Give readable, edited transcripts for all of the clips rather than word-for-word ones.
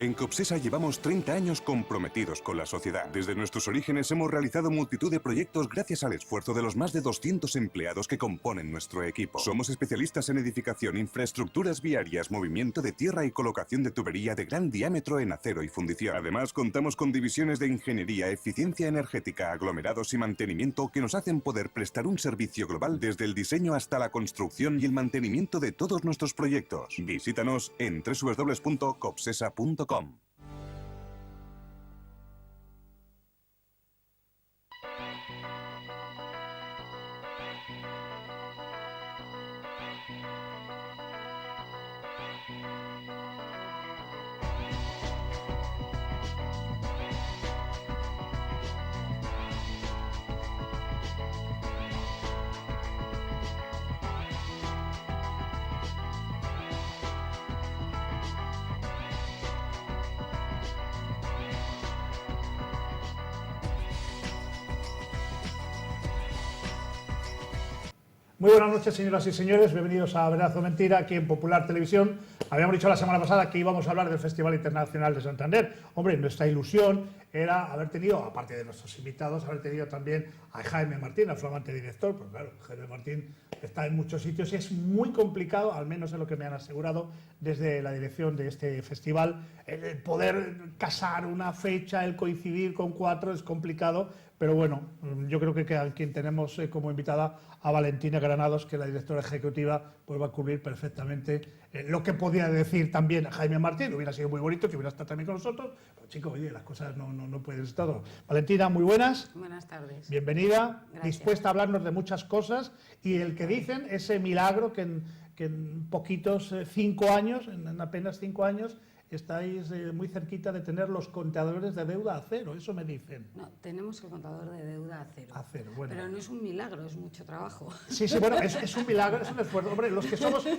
En Copsesa llevamos 30 años comprometidos con la sociedad. Desde nuestros orígenes hemos realizado multitud de proyectos gracias al esfuerzo de los más de 200 empleados que componen nuestro equipo. Somos especialistas en edificación, infraestructuras viarias, movimiento de tierra y colocación de tubería de gran diámetro en acero y fundición. Además, contamos con divisiones de ingeniería, eficiencia energética, aglomerados y mantenimiento que nos hacen poder prestar un servicio global desde el diseño hasta la construcción y el mantenimiento de todos nuestros proyectos. Visítanos en www.copsesa.com. Muy buenas noches, señoras y señores. Bienvenidos a Verdad o Mentira, aquí en Popular Televisión. Habíamos dicho la semana pasada que íbamos a hablar del Festival Internacional de Santander. Hombre, nuestra ilusión era haber tenido, aparte de nuestros invitados, haber tenido también a Jaime Martín, al flamante director. Pues claro, Jaime Martín está en muchos sitios y es muy complicado, al menos es lo que me han asegurado desde la dirección de este festival, el poder casar una fecha, el coincidir con cuatro es complicado. Pero bueno, yo creo que a quien tenemos como invitada a Valentina Granados, que es la directora ejecutiva, pues va a cubrir perfectamente lo que podía decir también Jaime Martín. Hubiera sido muy bonito que hubiera estado también con nosotros, pero chicos, oye, las cosas no pueden estar todo. Valentina, muy buenas. Buenas tardes. Bienvenida, Gracias. Dispuesta a hablarnos de muchas cosas y el que dicen, ese milagro que en poquitos 5 años, en apenas 5 años, estáis muy cerquita de tener los contadores de deuda a cero, eso me dicen. No, tenemos el contador de deuda a cero. A cero, bueno. Pero no es un milagro, es mucho trabajo. Sí, bueno, es un milagro, es un esfuerzo. Hombre, los que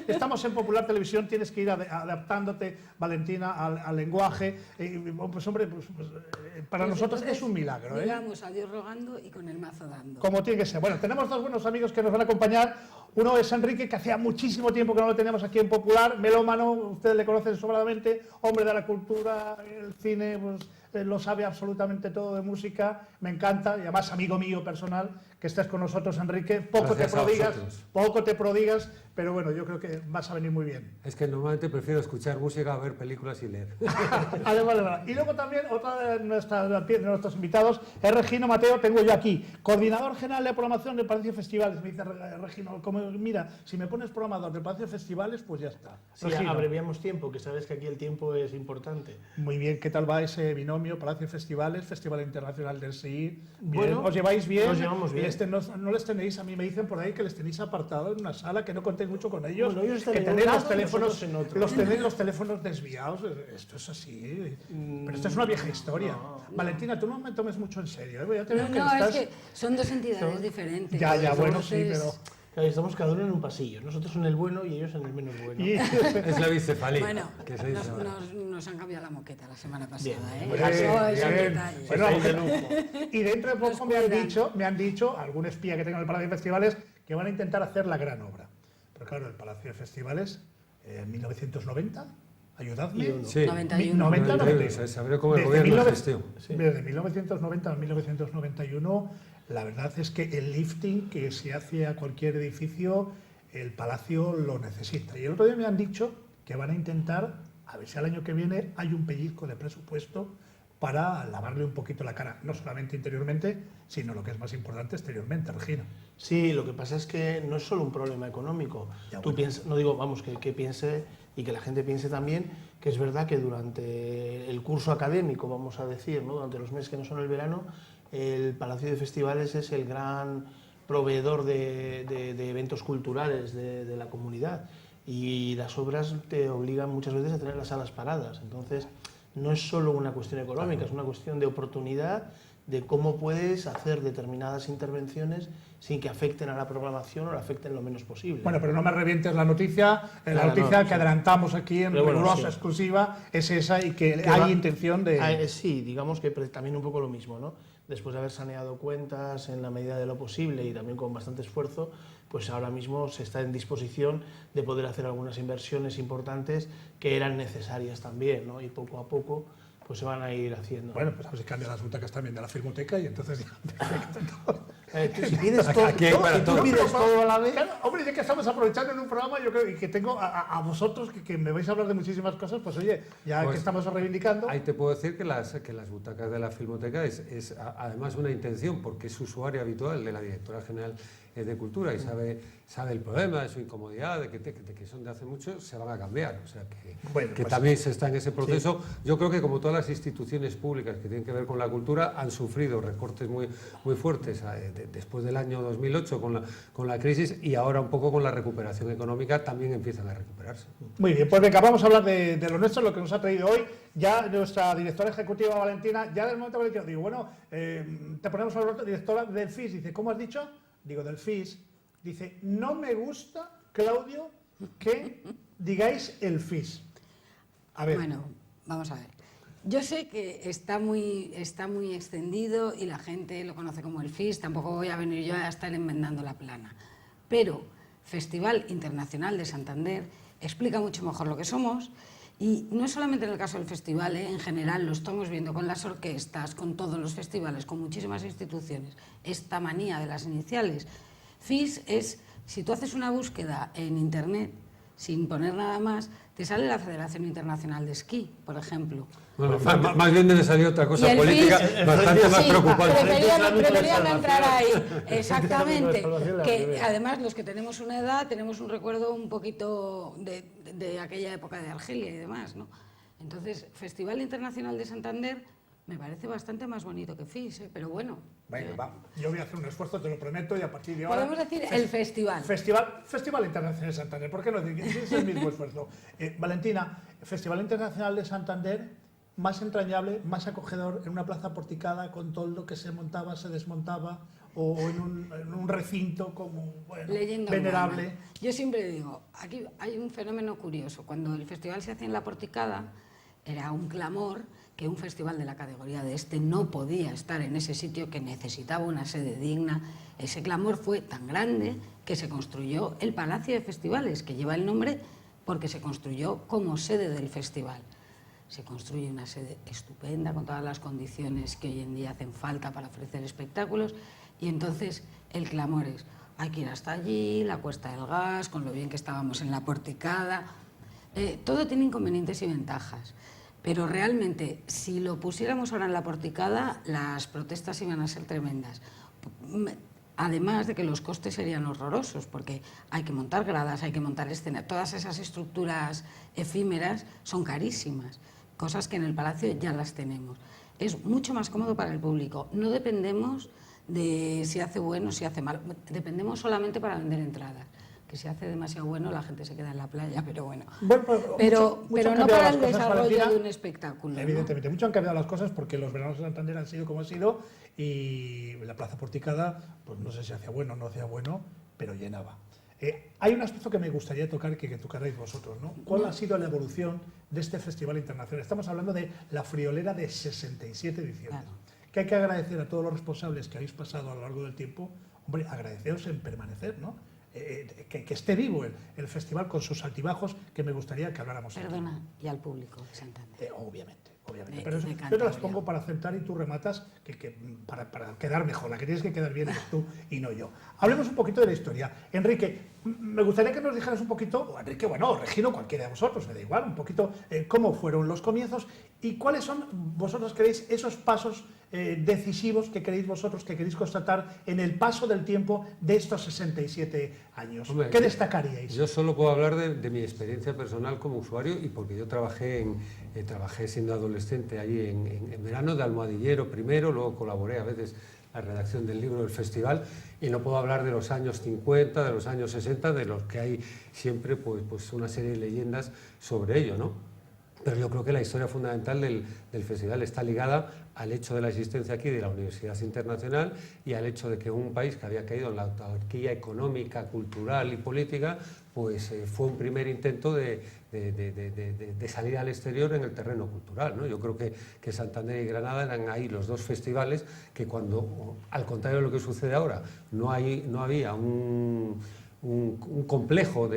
estamos en Popular Televisión tienes que ir adaptándote, Valentina, al lenguaje. Pues hombre, para nosotros es un milagro. Digamos, a Dios rogando y con el mazo dando. Como tiene que ser. Bueno, tenemos dos buenos amigos que nos van a acompañar. Uno es Enrique, que hacía muchísimo tiempo que no lo teníamos aquí en Popular, melómano, ustedes le conocen sobradamente, hombre de la cultura, el cine, pues lo sabe absolutamente todo de música, me encanta, y además amigo mío personal, que estés con nosotros, Enrique. Poco te prodigas, pero bueno, yo creo que vas a venir muy bien. Es que normalmente prefiero escuchar música, ver películas y leer. Además. Y luego también otra de nuestros invitados es Regino Mateo, tengo yo aquí, coordinador general de programación de Palacio Festivales. Me dice Regino, mira, si me pones programador de Palacio Festivales, pues ya está. Sí, abreviamos tiempo, que sabes que aquí el tiempo es importante. Muy bien, ¿qué tal va ese binomio, Palacio Festivales, Festival Internacional del SI? Bueno, ¿os lleváis bien? Nos llevamos bien. No les tenéis, a mí me dicen por ahí que les tenéis apartados en una sala, que no contéis mucho con ellos, Bueno, ellos están que en tenéis un los lado, teléfonos, nosotros en otro. tenéis los teléfonos desviados, esto es así, pero esto es una vieja historia. Valentina, tú no me tomes mucho en serio, ya te veo que No, estás... es que son dos entidades diferentes. Ya, bueno, sí, Entonces, pero... Claro, estamos cada uno en un pasillo, nosotros en el bueno y ellos en el menos bueno. Es la bicefalía. Bueno, que se dice ahora. nos han cambiado la moqueta la semana pasada, Bien, ¿eh? bien, Eso es un bien. detalle. Bueno, Estáis de lujo. y dentro de poco Nos me han dicho, algún espía que tenga en el Palacio de Festivales, que van a intentar hacer la gran obra. Pero claro, el Palacio de Festivales, 1990, ayudadme. Sí. 91. 90-91. Sabré cómo el gobierno lo gestión. Desde 1990 a 1991, la verdad es que el lifting que se hace a cualquier edificio, el Palacio lo necesita. Y el otro día me han dicho que van a intentar, a ver si al año que viene hay un pellizco de presupuesto para lavarle un poquito la cara, no solamente interiormente, sino lo que es más importante, exteriormente, Regina. Sí, lo que pasa es que no es solo un problema económico. Ya, Tú bueno. piensas, no digo, vamos, que piense y que la gente piense también que es verdad que durante el curso académico, vamos a decir, ¿no? Durante los meses que no son el verano, el Palacio de Festivales es el gran proveedor de eventos culturales de la comunidad y las obras te obligan muchas veces a tener las salas paradas. Entonces, no es solo una cuestión económica, es una cuestión de oportunidad, de cómo puedes hacer determinadas intervenciones sin que afecten a la programación o la afecten lo menos posible. Bueno, pero no me revientes la noticia. La Claro, noticia no, que adelantamos aquí en Pero bueno, rigurosa sí. exclusiva es esa y que Que hay va- intención de... Sí, digamos que también un poco lo mismo, ¿no? Después de haber saneado cuentas en la medida de lo posible y también con bastante esfuerzo, pues ahora mismo se está en disposición de poder hacer algunas inversiones importantes que eran necesarias también, ¿no? Y poco a poco pues se van a ir haciendo. Bueno, pues a ver si cambian las butacas también de la Filmoteca y entonces ya... Tú, si pides todo, Aquí hay para si tú todo. pides todo a la vez... Claro, hombre, ya que estamos aprovechando en un programa, yo creo y que tengo a vosotros que me vais a hablar de muchísimas cosas, pues oye, ya Pues, que estamos reivindicando... Ahí te puedo decir que las butacas de la Filmoteca es además una intención, porque es usuario habitual de la Directora General de Cultura y sabe el problema de su incomodidad, de que son de hace mucho, se van a cambiar. O sea que, Bueno, que pues, también se está en ese proceso. Sí. Yo creo que como todas las instituciones públicas que tienen que ver con la cultura han sufrido recortes muy fuertes después del año 2008 con la crisis, y ahora un poco con la recuperación económica también empiezan a recuperarse. Muy bien, pues venga, vamos a hablar de lo nuestro, lo que nos ha traído hoy. Ya nuestra directora ejecutiva Valentina, ya del momento Valentina, digo, bueno, te ponemos a la directora del FIS, dice, ¿cómo has dicho? Digo, del FIS, dice, no me gusta, Claudio, que digáis el FIS. A ver. Bueno, vamos a ver. Yo sé que está muy extendido y la gente lo conoce como el FIS, tampoco voy a venir yo a estar enmendando la plana. Pero Festival Internacional de Santander explica mucho mejor lo que somos, y no solamente en el caso del festival, en general lo estamos viendo con las orquestas, con todos los festivales, con muchísimas instituciones, esta manía de las iniciales. FIS es, si tú haces una búsqueda en internet sin poner nada más, te sale la Federación Internacional de Esquí, por ejemplo. Bueno, más bien debe salir otra cosa política FIS, bastante más preocupante. Prefería no entrar ahí. Exactamente. Que además los que tenemos una edad tenemos un recuerdo un poquito de aquella época de Argelia y demás, ¿no? Entonces, Festival Internacional de Santander me parece bastante más bonito que FIS, pero bueno. Venga, va. Yo voy a hacer un esfuerzo, te lo prometo, y a partir de ahora... Podemos decir el festival. Festival Internacional de Santander, ¿por qué no decir? Es el mismo esfuerzo. Valentina, Festival Internacional de Santander, más entrañable, más acogedor, en una plaza porticada con todo lo que se montaba, se desmontaba, o en un recinto como, bueno, leyenda venerable. Urbana. Yo siempre digo, aquí hay un fenómeno curioso. Cuando el festival se hacía en la porticada, era un clamor que un festival de la categoría de este no podía estar en ese sitio, que necesitaba una sede digna. Ese clamor fue tan grande que se construyó el Palacio de Festivales, que lleva el nombre porque se construyó como sede del festival. Se construye una sede estupenda, con todas las condiciones que hoy en día hacen falta para ofrecer espectáculos, y entonces el clamor es, hay que ir hasta allí, la Cuesta del Gas, con lo bien que estábamos en la porticada. Todo tiene inconvenientes y ventajas. Pero realmente, si lo pusiéramos ahora en la porticada, las protestas iban a ser tremendas. Además de que los costes serían horrorosos, porque hay que montar gradas, hay que montar escenas. Todas esas estructuras efímeras son carísimas, cosas que en el Palacio ya las tenemos. Es mucho más cómodo para el público. No dependemos de si hace bueno o si hace mal. Dependemos solamente para vender entradas. Que si hace demasiado bueno la gente se queda en la playa, pero bueno. Pero no para el desarrollo de un espectáculo. Evidentemente, mucho han cambiado las cosas porque los veranos de Santander han sido como han sido, y la plaza porticada, pues no sé si hacía bueno o no hacía bueno, pero llenaba. Hay un aspecto que me gustaría tocar, que tocarais vosotros, ¿no? ¿Cuál ha sido la evolución de este festival internacional? Estamos hablando de la friolera de 67 ediciones. Claro. Que hay que agradecer a todos los responsables que habéis pasado a lo largo del tiempo. Hombre, agradeceos en permanecer, ¿no? Que esté vivo el festival con sus altibajos, que me gustaría que habláramos. Perdona, y al público de Santander. Obviamente. Pero yo te las pongo para centrar y tú rematas para quedar mejor. La que tienes que quedar bien eres tú y no yo. Hablemos un poquito de la historia. Enrique, me gustaría que nos dijeras un poquito, o Enrique, bueno, Regino, cualquiera de vosotros, me da igual, un poquito cómo fueron los comienzos y cuáles son, vosotros creéis, esos pasos decisivos que queréis vosotros, que queréis constatar en el paso del tiempo de estos 67 años. Hombre, ¿qué destacaríais? Yo solo puedo hablar de mi experiencia personal como usuario, y porque yo trabajé siendo adolescente allí en verano de almohadillero primero, luego colaboré a veces la redacción del libro del festival, y no puedo hablar de los años 50, de los años 60, de los que hay siempre pues una serie de leyendas sobre ello, ¿no? Pero yo creo que la historia fundamental del festival está ligada al hecho de la existencia aquí de la Universidad Internacional y al hecho de que un país que había caído en la autarquía económica, cultural y política, pues fue un primer intento de salir al exterior en el terreno cultural, ¿no? Yo creo que Santander y Granada eran ahí los dos festivales que, cuando, al contrario de lo que sucede ahora, no había un un complejo,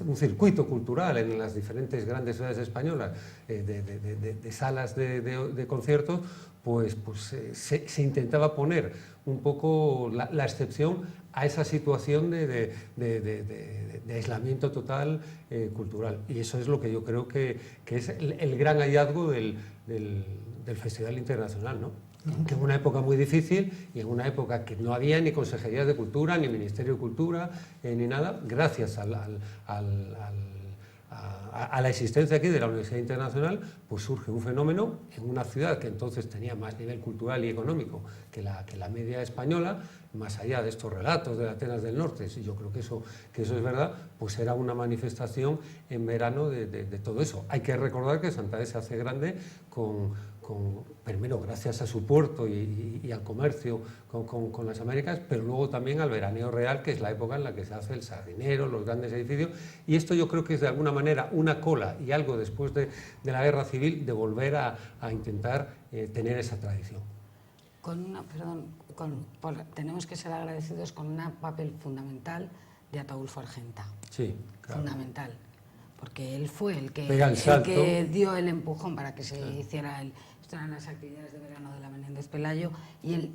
un circuito cultural en las diferentes grandes ciudades españolas, de salas de conciertos, pues se intentaba poner un poco la excepción a esa situación de aislamiento total cultural. Y eso es lo que yo creo que es el gran hallazgo del Festival Internacional, ¿no? Que en una época muy difícil y en una época que no había ni Consejería de Cultura, ni Ministerio de Cultura, ni nada, gracias a la existencia aquí de la Universidad Internacional, pues surge un fenómeno en una ciudad que entonces tenía más nivel cultural y económico que la media española, más allá de estos relatos de Atenas del Norte, y yo creo que eso es verdad, pues era una manifestación en verano de todo eso. Hay que recordar que Santander se hace grande primero gracias a su puerto y al comercio con las Américas, pero luego también al veraneo real, que es la época en la que se hace el Sardinero, los grandes edificios, y esto yo creo que es de alguna manera una cola y algo después de la Guerra Civil de volver a intentar tener esa tradición. Tenemos que ser agradecidos con un papel fundamental de Ataúlfo Argenta. Sí, claro. Fundamental. Porque él fue el que dio el empujón para que se hiciera esto eran las actividades de verano de la Menéndez Pelayo, y él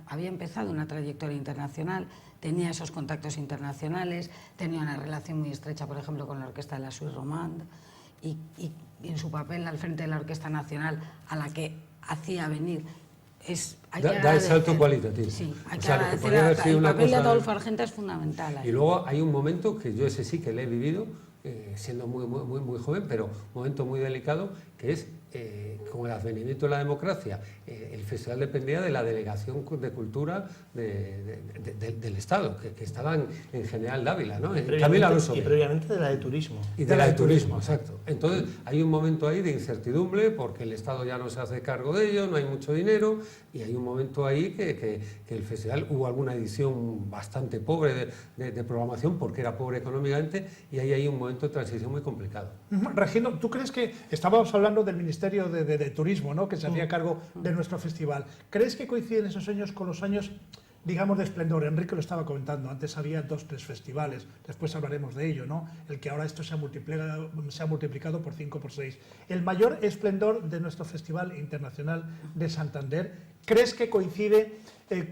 había empezado una trayectoria internacional, tenía esos contactos internacionales, tenía una relación muy estrecha, por ejemplo, con la orquesta de la Suisse Romande, y en su papel al frente de la Orquesta Nacional, a la que hacía venir, da el salto cualitativo. Sí, hay que agradecer. El papel de Ataúlfo Argenta es fundamental. Y luego hay un momento que yo ese sí que le he vivido, siendo muy joven, pero un momento muy delicado, que es con el advenimiento de la democracia. El festival dependía de la Delegación de Cultura del Estado, que estaba en General Dávila, ¿no? Y previamente de la de Turismo. Y de la de Turismo, exacto. Entonces hay un momento ahí de incertidumbre, porque el Estado ya no se hace cargo de ello, no hay mucho dinero, y hay un momento ahí que el festival, hubo alguna edición bastante pobre de programación, porque era pobre económicamente, y ahí hay un momento de transición muy complicado. Regino, ¿tú crees que estábamos hablando del Ministerio de Turismo, ¿no?, que se hacía cargo de nuestro festival? ¿Crees que coinciden esos años con los años, digamos, de esplendor? Enrique lo estaba comentando, antes había 2 o 3 festivales, después hablaremos de ello, ¿no? El que ahora esto se ha multiplicado por 5 o por 6. El mayor esplendor de nuestro Festival Internacional de Santander, ¿crees que coincide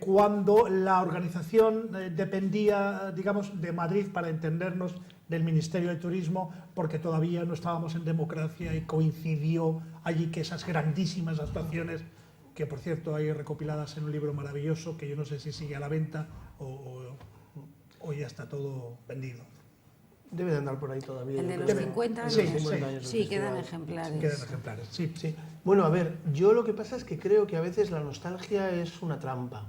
cuando la organización dependía, digamos, de Madrid, para entendernos, del Ministerio de Turismo, porque todavía no estábamos en democracia y coincidió allí que esas grandísimas actuaciones, que por cierto hay recopiladas en un libro maravilloso, que yo no sé si sigue a la venta o ya está todo vendido? Debe de andar por ahí todavía. El de los 50 años. Sí, quedan ejemplares. Quedan ejemplares, sí. Bueno, a ver, yo lo que pasa es que creo que a veces la nostalgia es una trampa.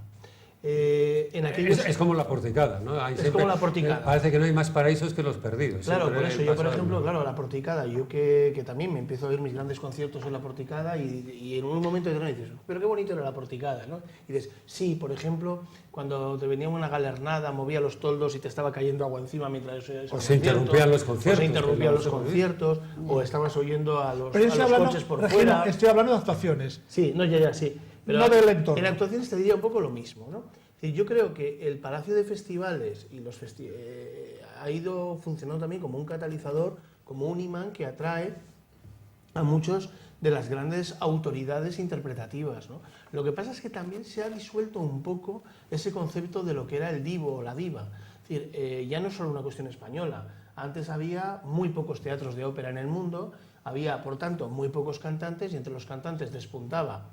Es como la porticada, ¿no? Como la porticada. Parece que no hay más paraísos que los perdidos. Claro, por eso yo, por ejemplo, la porticada, yo que también me empiezo a oír mis grandes conciertos en la porticada, y en un momento determinado dices, pero qué bonito era la porticada, ¿no? Y dices, sí, por ejemplo, cuando te venía una galernada, movía los toldos y te estaba cayendo agua encima mientras... O se interrumpían los conciertos. O estabas oyendo a los coches por Regino, fuera. estoy hablando de actuaciones. Sí, sí. Pero no del entorno. En actuaciones te diría un poco lo mismo, ¿no? Yo creo que el Palacio de Festivales y ha ido funcionando también como un catalizador, como un imán que atrae a muchos de las grandes autoridades interpretativas, ¿no? Lo que pasa es que también se ha disuelto un poco ese concepto de lo que era el divo o la diva. Es decir, ya no es solo una cuestión española. Antes había muy pocos teatros de ópera en el mundo, había, por tanto, muy pocos cantantes, y entre los cantantes despuntaba,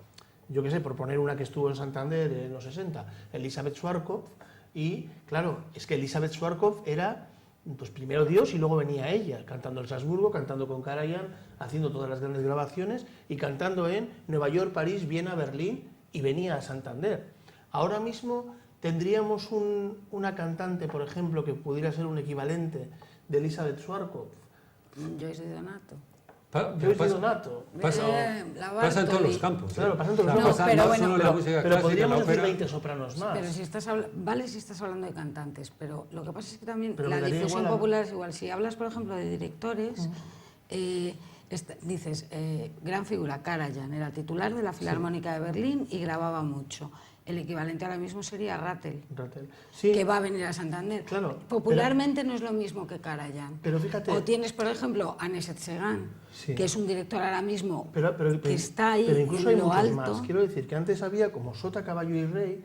yo qué sé, por poner una que estuvo en Santander en los 60, Elisabeth Schwarzkopf, y claro, es que Elisabeth Schwarzkopf era, pues primero Dios y luego venía ella, cantando en Salzburgo, cantando con Karajan, haciendo todas las grandes grabaciones y cantando en Nueva York, París, Viena, Berlín, y venía a Santander. Ahora mismo tendríamos una cantante, por ejemplo, que pudiera ser un equivalente de Elisabeth Schwarzkopf. Joyce Donato. Pasa en todos los campos. Claro, pasa en todos los campos. Pero podríamos decir 20 sopranos más. Pero si estás hablando de cantantes, pero lo que pasa es que también la difusión popular es igual. Si hablas, por ejemplo, de directores, dices, gran figura, Karajan, era titular de la Filarmónica de Berlín y grababa mucho. El equivalente ahora mismo sería Rattel, Sí, que va a venir a Santander. Claro, Popularmente no es lo mismo que Karajan. pero fíjate. O tienes, por ejemplo, a Neset Segan, Sí. que es un director ahora mismo pero que está ahí pero incluso en hay lo muchos alto. más. Quiero decir que antes había como sota, caballo y rey,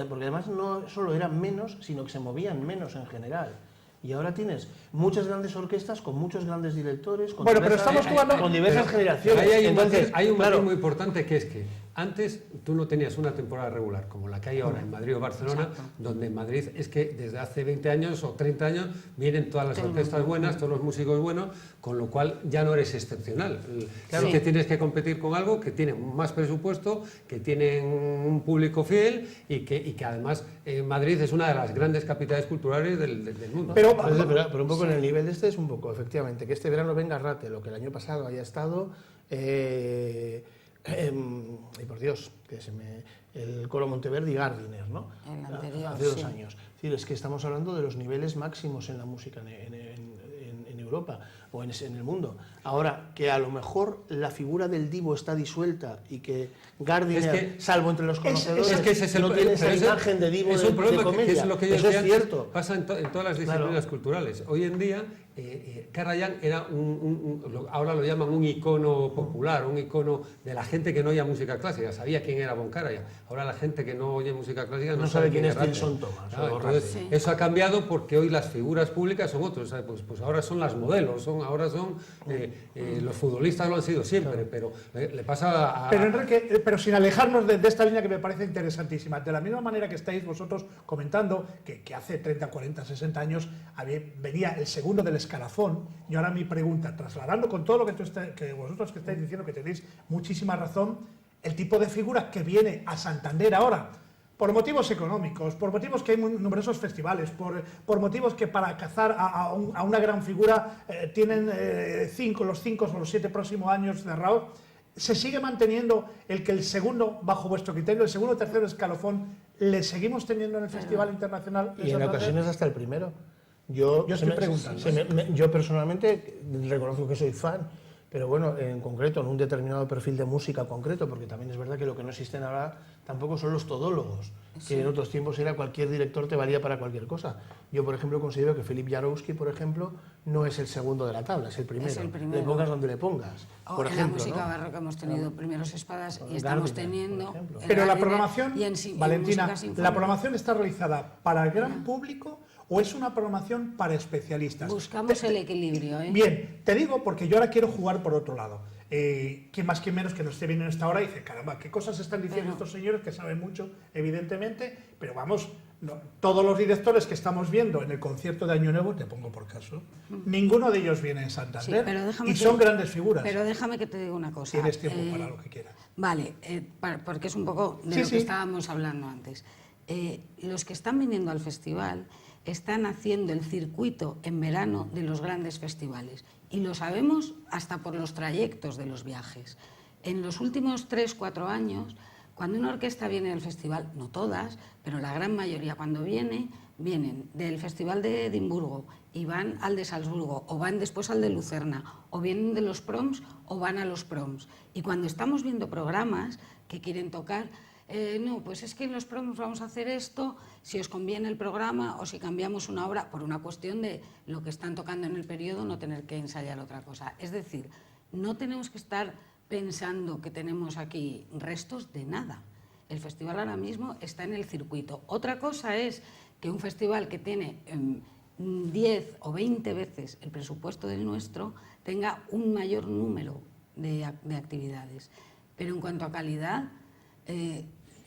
porque además no solo eran menos, sino que se movían menos en general. Y ahora tienes muchas grandes orquestas con muchos grandes directores, con Bueno, pero diversas, estamos jugando- con diversas generaciones. Ahí hay un Entonces, matiz, hay un claro, matiz muy importante, que es que antes tú no tenías una temporada regular como la que hay ahora en Madrid o Barcelona, donde en Madrid es que desde hace 20 años o 30 años vienen todas las orquestas buenas, todos los músicos buenos, con lo cual ya no eres excepcional. Claro Sí. que tienes que competir con algo que tiene más presupuesto, que tienen un público fiel y que además Madrid es una de las grandes capitales culturales del mundo. Pero- pero un poco en el nivel de este es un poco, efectivamente, que este verano venga Rattel, lo que el año pasado haya estado, y por Dios, el Coro Monteverdi y Gardiner, ¿no? El anterior, Hace 2 sí. años. Es decir, es que estamos hablando de los niveles máximos en la música en Europa o en el mundo. Ahora, que a lo mejor la figura del divo está disuelta y que Gardiner, Es que- salvo entre los conocedores, Es que ese es el no tiene esa pero ese- imagen de divo es de, un problema de comedia. que es lo que yo Eso decía es antes, cierto. pasa en todas las disciplinas culturales. Hoy en día, Karajan era ahora lo llaman un icono popular, un icono de la gente que no oye música clásica. Sabía quién era Von Karajan. Ahora la gente que no oye música clásica no sabe quién es Rattel. Rattel. Thomas Claro, o entonces, Rattel. Sí. eso ha cambiado porque hoy las figuras públicas son otros. ¿Sabes? Pues ahora son las modelos, ahora son los futbolistas lo han sido siempre, pero le pasa a... Pero Enrique, pero sin alejarnos de esta línea que me parece interesantísima, de la misma manera que estáis vosotros comentando que hace 30, 40, 60 años venía el segundo del escalafón, y ahora mi pregunta, trasladando con todo lo que vosotros que estáis diciendo, que tenéis muchísima razón, el tipo de figura que viene a Santander ahora, por motivos económicos, por motivos que hay numerosos festivales, por motivos que para cazar a una gran figura tienen los 5 o los 7 próximos años cerrados, ¿se sigue manteniendo el que el segundo, bajo vuestro criterio, el segundo o tercero escalafón, le seguimos teniendo en el Festival Internacional de Y en Santander? ocasiones hasta el primero. Yo estoy preguntando. yo personalmente reconozco que soy fan, pero bueno, en concreto, en un determinado perfil de música concreto, porque también es verdad que lo que no existen ahora tampoco son los todólogos, que en otros tiempos era cualquier director te valía para cualquier cosa. Yo, por ejemplo, considero que Philippe Jarowski, por ejemplo, no es el segundo de la tabla, es el primero. Es el primero. Le pongas donde le pongas. O Por en ejemplo, la música ¿no? barroca hemos tenido primeros espadas y Gardiner, estamos por teniendo... ejemplo. el Pero la Gardiner programación, y en Valentina, música sinfónica. ¿la programación está realizada para el gran público o es una programación para especialistas? Buscamos el equilibrio, ¿eh? Bien, te digo porque yo ahora quiero jugar por otro lado. ¿Quién más, quién menos que nos esté viendo en esta hora y dice, caramba, qué cosas están diciendo estos señores que saben mucho, evidentemente, pero vamos, todos los directores que estamos viendo en el concierto de Año Nuevo, te pongo por caso, ninguno de ellos viene en Sí, Santander pero déjame y son grandes figuras. Pero déjame que te diga una cosa. Tienes tiempo para lo que quieras. Vale, porque es un poco de Sí, lo sí. que estábamos hablando antes. Los que están viniendo al festival están haciendo el circuito en verano de los grandes festivales. Y lo sabemos hasta por los trayectos de los viajes. En los últimos 3, 4 años, cuando una orquesta viene al festival, no todas, pero la gran mayoría cuando vienen del Festival de Edimburgo y van al de Salzburgo, o van después al de Lucerna, o vienen de los proms o van a los proms. Y cuando estamos viendo programas que quieren tocar, no, pues es que en los proms vamos a hacer esto, si os conviene el programa o si cambiamos una obra, por una cuestión de lo que están tocando en el periodo, no tener que ensayar otra cosa. Es decir, no tenemos que estar pensando que tenemos aquí restos de nada. El festival ahora mismo está en el circuito. Otra cosa es que un festival que tiene 10 o 20 veces el presupuesto del nuestro tenga un mayor número de actividades. Pero en cuanto a calidad,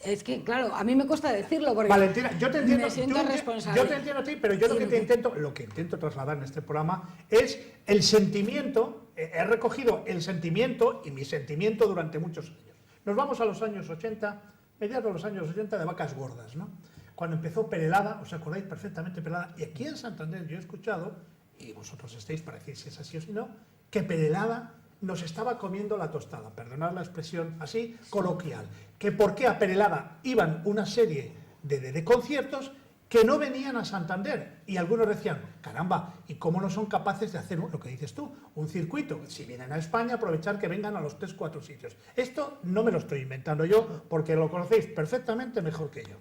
es que, claro, a mí me cuesta decirlo porque Valentina, yo te entiendo, me siento responsable. yo te entiendo a ti, pero yo lo que intento trasladar en este programa es el sentimiento, he recogido el sentimiento y mi sentimiento durante muchos años. Nos vamos a los años 80, mediados de los años 80 de vacas gordas, ¿no? Cuando empezó Perelada, os acordáis perfectamente Perelada, y aquí en Santander yo he escuchado, y vosotros estáis para decir si es así o si no, que Perelada nos estaba comiendo la tostada, perdonad la expresión así, coloquial, que por qué a Perelada iban una serie de conciertos que no venían a Santander. Y algunos decían, caramba, ¿y cómo no son capaces de hacer lo que dices tú? Un circuito. Si vienen a España, aprovechar que vengan a los 3 o 4 sitios. Esto no me lo estoy inventando yo, porque lo conocéis perfectamente mejor que yo.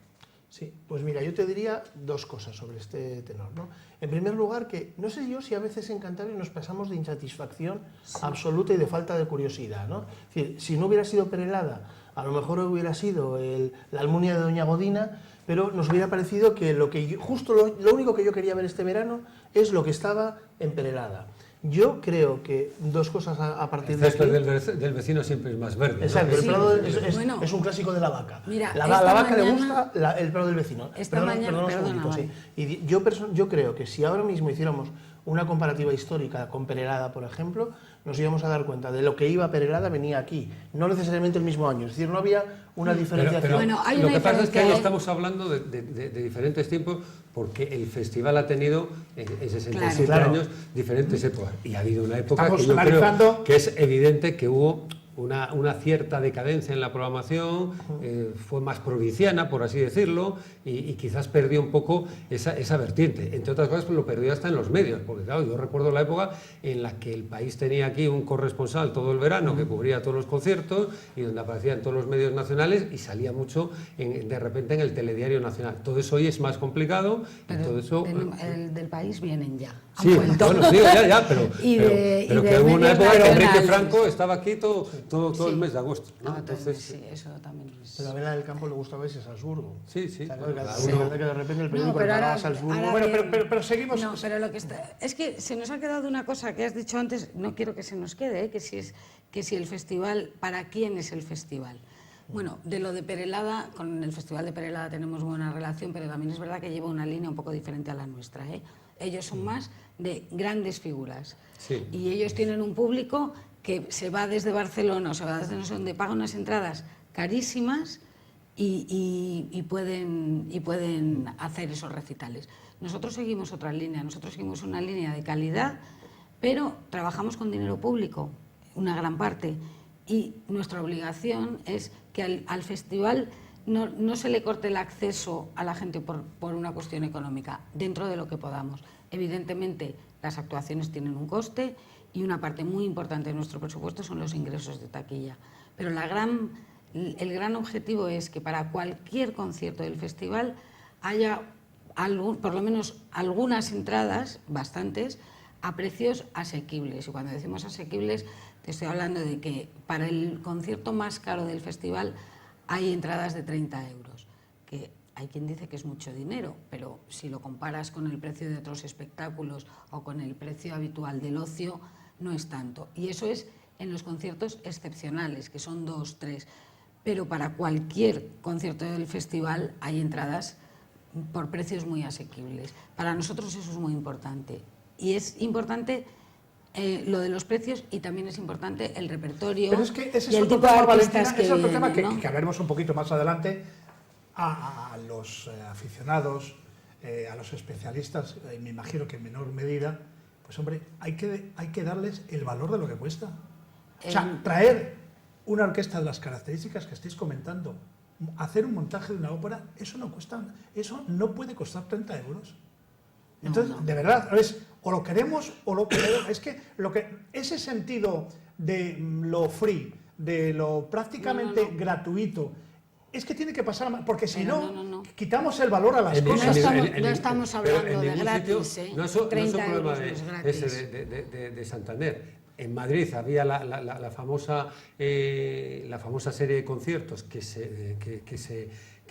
Sí, pues mira, yo te diría dos cosas sobre este tenor, ¿no? En primer lugar, que no sé yo si a veces en Cantabria nos pasamos de insatisfacción absoluta y de falta de curiosidad, ¿no? Es decir, si no hubiera sido Perelada, a lo mejor hubiera sido la Almunia de Doña Godina, pero nos hubiera parecido que justo lo único que yo quería ver este verano es lo que estaba en Perelada. Yo creo que dos cosas a partir de aquí. El césped del vecino siempre es más verde, ¿no? Exacto, el prado Bueno, es un clásico de la vaca. Mira, la esta vaca le mañana- gusta el prado del vecino. Perdona un segundito, vale. sí. Y yo creo que si ahora mismo hiciéramos una comparativa histórica con Perelada, por ejemplo, nos íbamos a dar cuenta de lo que iba Perelada venía aquí, no necesariamente el mismo año, es decir, no había una diferenciación. Pero Bueno, hay lo una que pasa es que ahí diferencia, estamos hablando de diferentes tiempos, porque el festival ha tenido en 67 Claro. años diferentes épocas. Y ha habido una época Estamos que yo analizando- creo que es evidente que hubo una cierta decadencia en la programación, fue más provinciana, por así decirlo, y quizás perdió un poco esa vertiente. Entre otras cosas, pues lo perdió hasta en los medios, porque claro, yo recuerdo la época en la que el país tenía aquí un corresponsal todo el verano que cubría todos los conciertos y donde aparecía en todos los medios nacionales y salía mucho de repente en el telediario nacional. Todo eso hoy es más complicado y Pero todo eso... el del país vienen ya. Han Sí, vuelto. bueno, sí, ya, pero, Y de- pero y de que hubo una medios época que Enrique nacionales. Franco estaba aquí todo Sí. el mes de agosto, ¿no? Ah, Entonces, sí, eso también es... Pero a Vela del Campo le gustaba ese Salzburgo. sí, sí. O sea, claro, que cada sí, uno- que de repente el No, periódico pero reclamaba ahora- Salzburgo. ahora Bueno, bien- pero seguimos. No, pero lo que está... Es que se nos ha quedado una cosa que has dicho antes, no quiero que se nos quede, que si el festival, ¿para quién es el festival? Bueno, de lo de Perelada, con el Festival de Perelada tenemos buena relación, pero también es verdad que lleva una línea un poco diferente a la nuestra, ¿eh? Ellos son más de grandes figuras. Sí. Y ellos tienen un público que se va desde Barcelona o se va desde no sé dónde, paga unas entradas carísimas y pueden hacer esos recitales. Nosotros seguimos otra línea, nosotros seguimos una línea de calidad, pero trabajamos con dinero público, una gran parte, y nuestra obligación es que al festival no se le corte el acceso a la gente por una cuestión económica, dentro de lo que podamos. Evidentemente, las actuaciones tienen un coste y una parte muy importante de nuestro presupuesto son los ingresos de taquilla. Pero el gran objetivo es que para cualquier concierto del festival haya por lo menos algunas entradas, bastantes, a precios asequibles. Y cuando decimos asequibles, te estoy hablando de que para el concierto más caro del festival hay entradas de 30 euros, que hay quien dice que es mucho dinero, pero si lo comparas con el precio de otros espectáculos o con el precio habitual del ocio, no es tanto. Y eso es en los conciertos excepcionales, que son 2, 3. Pero para cualquier concierto del festival hay entradas por precios muy asequibles. Para nosotros eso es muy importante. Y es importante lo de los precios y también es importante el repertorio. Pero es que ese y es el otro tipo de tema, artistas Valentina, es otro tema vienen, ¿no? que hablaremos un poquito más adelante. A los aficionados, a los especialistas, me imagino que en menor medida, pues hombre, hay que darles el valor de lo que cuesta. O sea, traer una orquesta de las características que estáis comentando, hacer un montaje de una ópera, eso no puede costar 30 euros. Entonces, de verdad, o lo queremos o lo queremos. Es que ese sentido de lo free, de lo prácticamente gratuito, es que tiene que pasar, porque si no, quitamos el valor a las cosas. No estamos hablando de gratis, no es un 30 problema euros no es gratis. de Santander. En Madrid había la famosa serie de conciertos que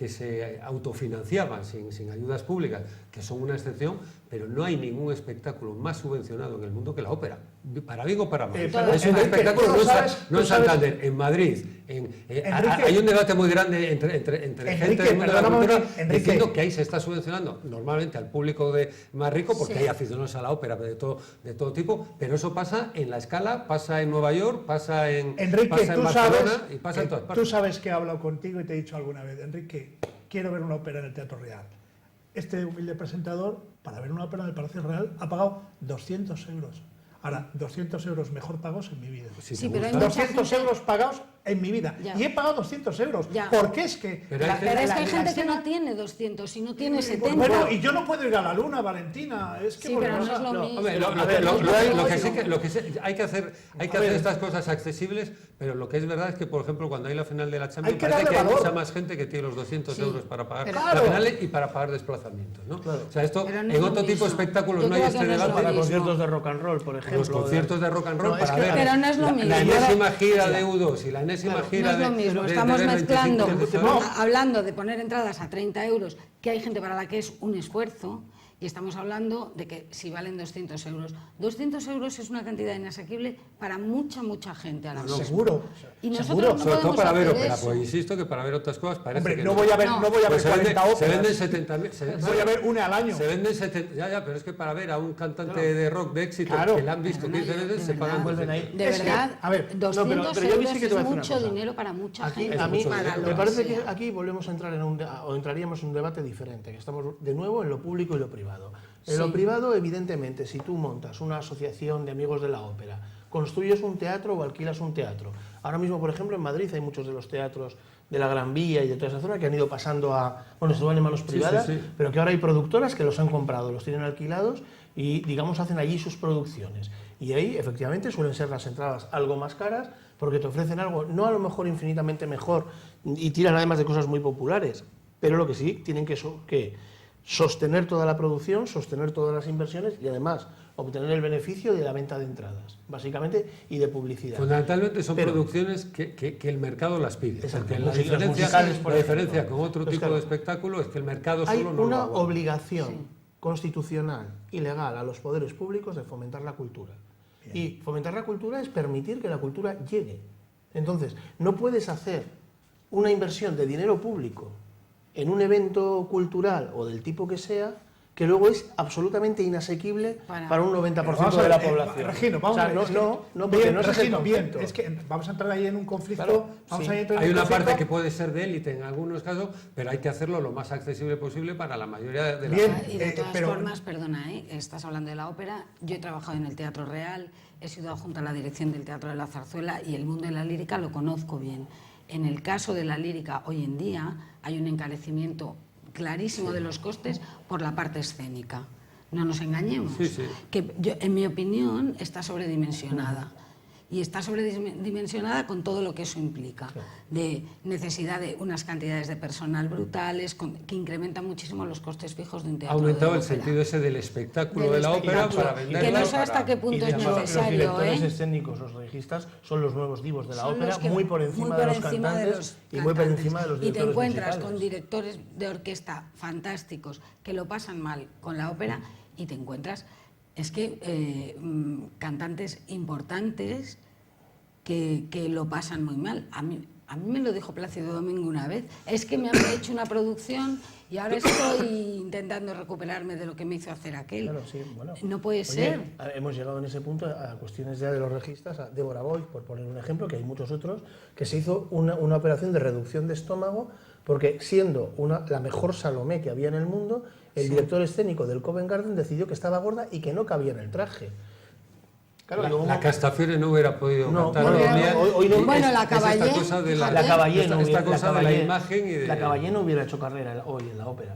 se autofinanciaban sin ayudas públicas, que son una excepción, pero no hay ningún espectáculo más subvencionado en el mundo que la ópera, para bien o para mal. Es un Enrique, espectáculo no en tú sabes- Santander, en Madrid. Enrique, Hay un debate muy grande entre Enrique, gente del mundo de la perdóname, cultura Enrique. diciendo que ahí se está subvencionando normalmente al público más rico, porque Sí. hay aficionados a la ópera de todo tipo, pero eso pasa en La Scala, pasa en Nueva York, pasa en Enrique, Barcelona y pasa en todas partes. tú sabes que he hablado contigo y te he dicho alguna vez, Enrique, quiero ver una ópera en el Teatro Real. Este humilde presentador, para ver una ópera en el Palacio Real, ha pagado 200 euros. Ahora, 200 euros mejor pagos en mi vida. Si Sí, te pero hay gusta. mucha 200 gente- euros pagados en mi vida. Ya. Y he pagado 200 euros. Ya. Porque es que... Pero Pero es que hay gente que escena- no tiene 200 y no tiene 70. Bueno, y yo no puedo ir a la luna, Valentina. Es que Sí, por pero no cosa- es lo mismo. Hombre, lo que sí hay que hacer estas cosas accesibles, pero lo que es verdad es que, por ejemplo, cuando hay la final de la Champions, Hay que parece darle que hay valor. mucha más gente que tiene los 200 Sí, euros para pagar pero- la Claro. final y para pagar desplazamientos, ¿no? Claro. O sea, esto Pero no en es lo otro tipo de mismo. espectáculos Yo no hay creo este que no es lo debate. Para mismo. conciertos de rock and roll, por ejemplo. Los conciertos de rock and roll, No, es para que- ver Pero no es lo mismo. la enésima gira de U2 y la enésima Claro, gira No es lo de... mismo, de- estamos de ver mezclando, 25 No. hablando de poner entradas a 30 euros, que hay gente para la que es un esfuerzo, y estamos hablando de que si valen 200 euros. 200 euros es una cantidad inasequible para mucha gente a la vez. Seguro. Y nosotros seguro. no Sobre todo podemos para ver hacer ópera, eso. pues insisto que para ver otras cosas parece Hombre, que no voy a ver, No. no voy a ver Pues 40 se óperas. venden 70.000. Voy a ver una al año. Se venden 70, ya, pero es que para ver a un cantante de rock de éxito Claro. que la han visto 15 veces se pagan Vuelven 200. ahí. De Es que, verdad, a ver, 200 pero yo euros sí que te voy a es decir una mucho cosa. dinero para mucha Aquí, gente. a mí, para lo me parece que sea. aquí volvemos a entrar o entraríamos en un debate diferente, que estamos de nuevo en lo público y lo privado. En lo Sí. privado, evidentemente, si tú montas una asociación de amigos de la ópera, construyes un teatro o alquilas un teatro. Ahora mismo, por ejemplo, en Madrid hay muchos de los teatros de la Gran Vía y de toda esa zona que han ido pasando a, bueno, estaban en manos privadas, sí. pero que ahora hay productoras que los han comprado, los tienen alquilados y, digamos, hacen allí sus producciones. Y ahí, efectivamente, suelen ser las entradas algo más caras porque te ofrecen algo, no a lo mejor infinitamente mejor, y tiran además de cosas muy populares, pero lo que sí, tienen que sostener toda la producción, sostener todas las inversiones y además obtener el beneficio de la venta de entradas, básicamente, y de publicidad. Fundamentalmente son Pero- producciones que el mercado las pide. Exacto, Porque la musicales, diferencia, por la ejemplo. diferencia con otro Pues tipo claro, de espectáculo es que el mercado hay solo no una lo aguanta. obligación constitucional y legal a los poderes públicos de fomentar la cultura. Y fomentar la cultura es permitir que la cultura llegue. Entonces, no puedes hacer una inversión de dinero público en un evento cultural o del tipo que sea, que luego es absolutamente inasequible para un 90% Vamos a de la ver, población. Regino, vamos O sea, a ver. no, es que- no, porque bien, no ese es el Regino, bien. concepto. Es que vamos a entrar ahí en un conflicto. Claro, Vamos sí. a entrar en Hay un una conflicto. parte que puede ser de élite en algunos casos, pero hay que hacerlo lo más accesible posible para la mayoría de la Bien. gente. Y de todas pero- formas, perdona, estás hablando de la ópera, yo he trabajado en el Teatro Real, he sido adjunta a la dirección del Teatro de la Zarzuela y el mundo de la lírica lo conozco bien. En el caso de la lírica, hoy en día hay un encarecimiento clarísimo de los costes por la parte escénica. No nos engañemos, Sí, sí. que en mi opinión está sobredimensionada. Y está sobredimensionada con todo lo que eso implica, de necesidad de unas cantidades de personal brutales, que incrementan muchísimo los costes fijos de un Ha teatro. aumentado de el ópera. sentido ese del espectáculo Del de la ópera espectáculo. para Que venderlo. no sé hasta qué punto Y es de hecho, necesario, los directores ¿eh? escénicos, los registas, son los nuevos divos de la Son ópera, los que- muy por encima de los cantantes y muy por encima de los Y te directores encuentras musicales. con directores de orquesta fantásticos que lo pasan mal con la ópera y te encuentras, es que cantantes importantes que lo pasan muy mal. A mí me lo dijo Plácido Domingo una vez, es que me han hecho una producción y ahora estoy intentando recuperarme de lo que me hizo hacer aquel. Claro, sí, bueno. No puede Oye, ser. hemos llegado en ese punto a cuestiones ya de los registas, a Débora Boy, por poner un ejemplo, que hay muchos otros, que se hizo una operación de reducción de estómago, porque siendo la mejor Salomé que había en el mundo, el director escénico del Covent Garden decidió que estaba gorda y que no cabía en el traje. Claro, luego- La Castafiore no hubiera podido No, cantar bueno, hoy en día. hoy no- Y Bueno, la es esta Caballé, cosa de fíjate. la Caballé no esta hubiera- cosa la de la Caballé- imagen y de... La Caballé no hubiera hecho carrera hoy en la ópera.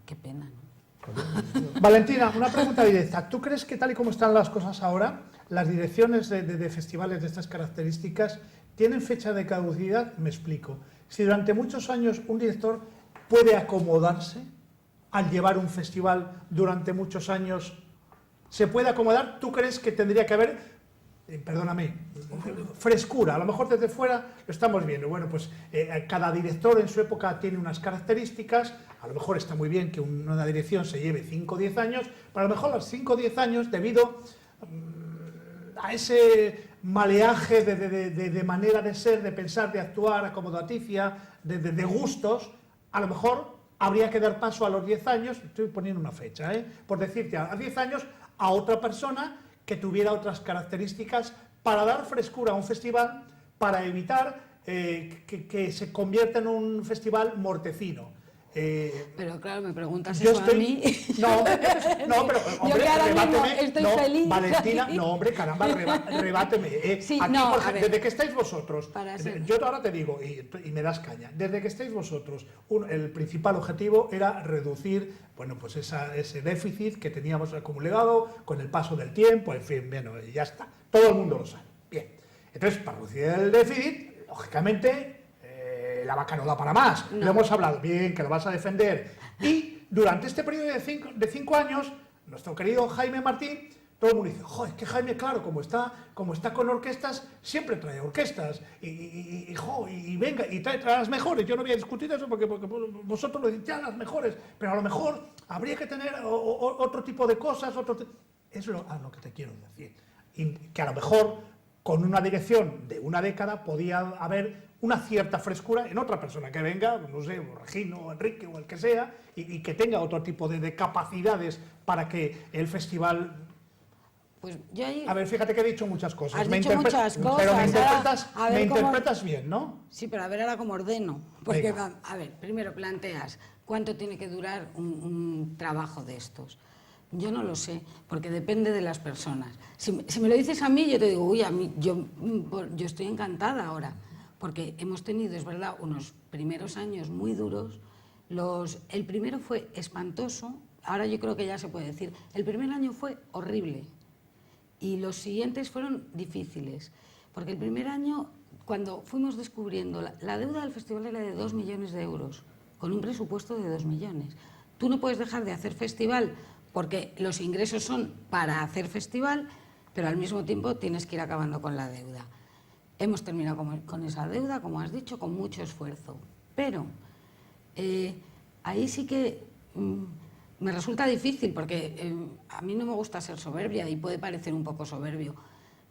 Qué pena, ¿no? Valentina, una pregunta directa. ¿Tú crees que tal y como están las cosas ahora, las direcciones de festivales de estas características tienen fecha de caducidad? Me explico. Si durante muchos años un director puede acomodarse al llevar un festival durante muchos años, ¿se puede acomodar? ¿Tú crees que tendría que haber, perdóname, frescura? A lo mejor desde fuera lo estamos viendo. Bueno, pues cada director en su época tiene unas características. A lo mejor está muy bien que una dirección se lleve 5 o 10 años, pero a lo mejor los 5 o 10 años, debido a ese maleaje de manera de ser, de pensar, de actuar, acomodaticia, de gustos, a lo mejor habría que dar paso a los 10 años, estoy poniendo una fecha, por decirte, a 10 años, a otra persona que tuviera otras características para dar frescura a un festival, para evitar que se convierta en un festival mortecino. Pero claro, me preguntas Yo eso a mí. No, pero hombre, Yo que ahora mismo rebáteme. estoy No, feliz. Valentina, no, hombre, caramba, rebáteme. Sí, Aquí, no, por a ejemplo, ver. desde que estáis vosotros, Para ser- yo ahora te digo, y me das caña, desde que estáis vosotros, el principal objetivo era reducir, bueno, pues ese déficit que teníamos acumulado con el paso del tiempo, en fin, bueno, ya está. Todo el mundo lo sabe. Bien. Entonces, para reducir el déficit, lógicamente, la vaca no da para más. No. Lo hemos hablado bien, que lo vas a defender. Y durante este periodo de cinco años, nuestro querido Jaime Martín, todo el mundo dice, joder, que Jaime, claro, como está con orquestas, siempre trae orquestas. Y venga, y trae las mejores. Yo no voy a discutir eso porque vosotros lo decís, ya las mejores. Pero a lo mejor habría que tener otro tipo de cosas. Es lo que te quiero decir. Y que a lo mejor, con una dirección de una década, podía haber una cierta frescura en otra persona que venga, no sé, Regino, Enrique o el que sea, y que tenga otro tipo de capacidades para que el festival... Pues yo ahí... A ver, fíjate que he dicho muchas cosas. Has dicho muchas cosas, Pero me ahora, a ver cómo- interpretas bien, ¿no? Sí, pero a ver ahora cómo ordeno. Porque, Venga. a ver, primero planteas, ¿cuánto tiene que durar un trabajo de estos? Yo no lo sé, porque depende de las personas. Si me lo dices a mí, yo te digo, uy, yo estoy encantada ahora, porque hemos tenido, es verdad, unos primeros años muy duros. El primero fue espantoso, ahora yo creo que ya se puede decir, el primer año fue horrible y los siguientes fueron difíciles, porque el primer año, cuando fuimos descubriendo, la deuda del festival era de 2 millones de euros, con un presupuesto de 2 millones. Tú no puedes dejar de hacer festival porque los ingresos son para hacer festival, pero al mismo tiempo tienes que ir acabando con la deuda. Hemos terminado con esa deuda, como has dicho, con mucho esfuerzo. Pero ahí sí que me resulta difícil, porque a mí no me gusta ser soberbia y puede parecer un poco soberbio,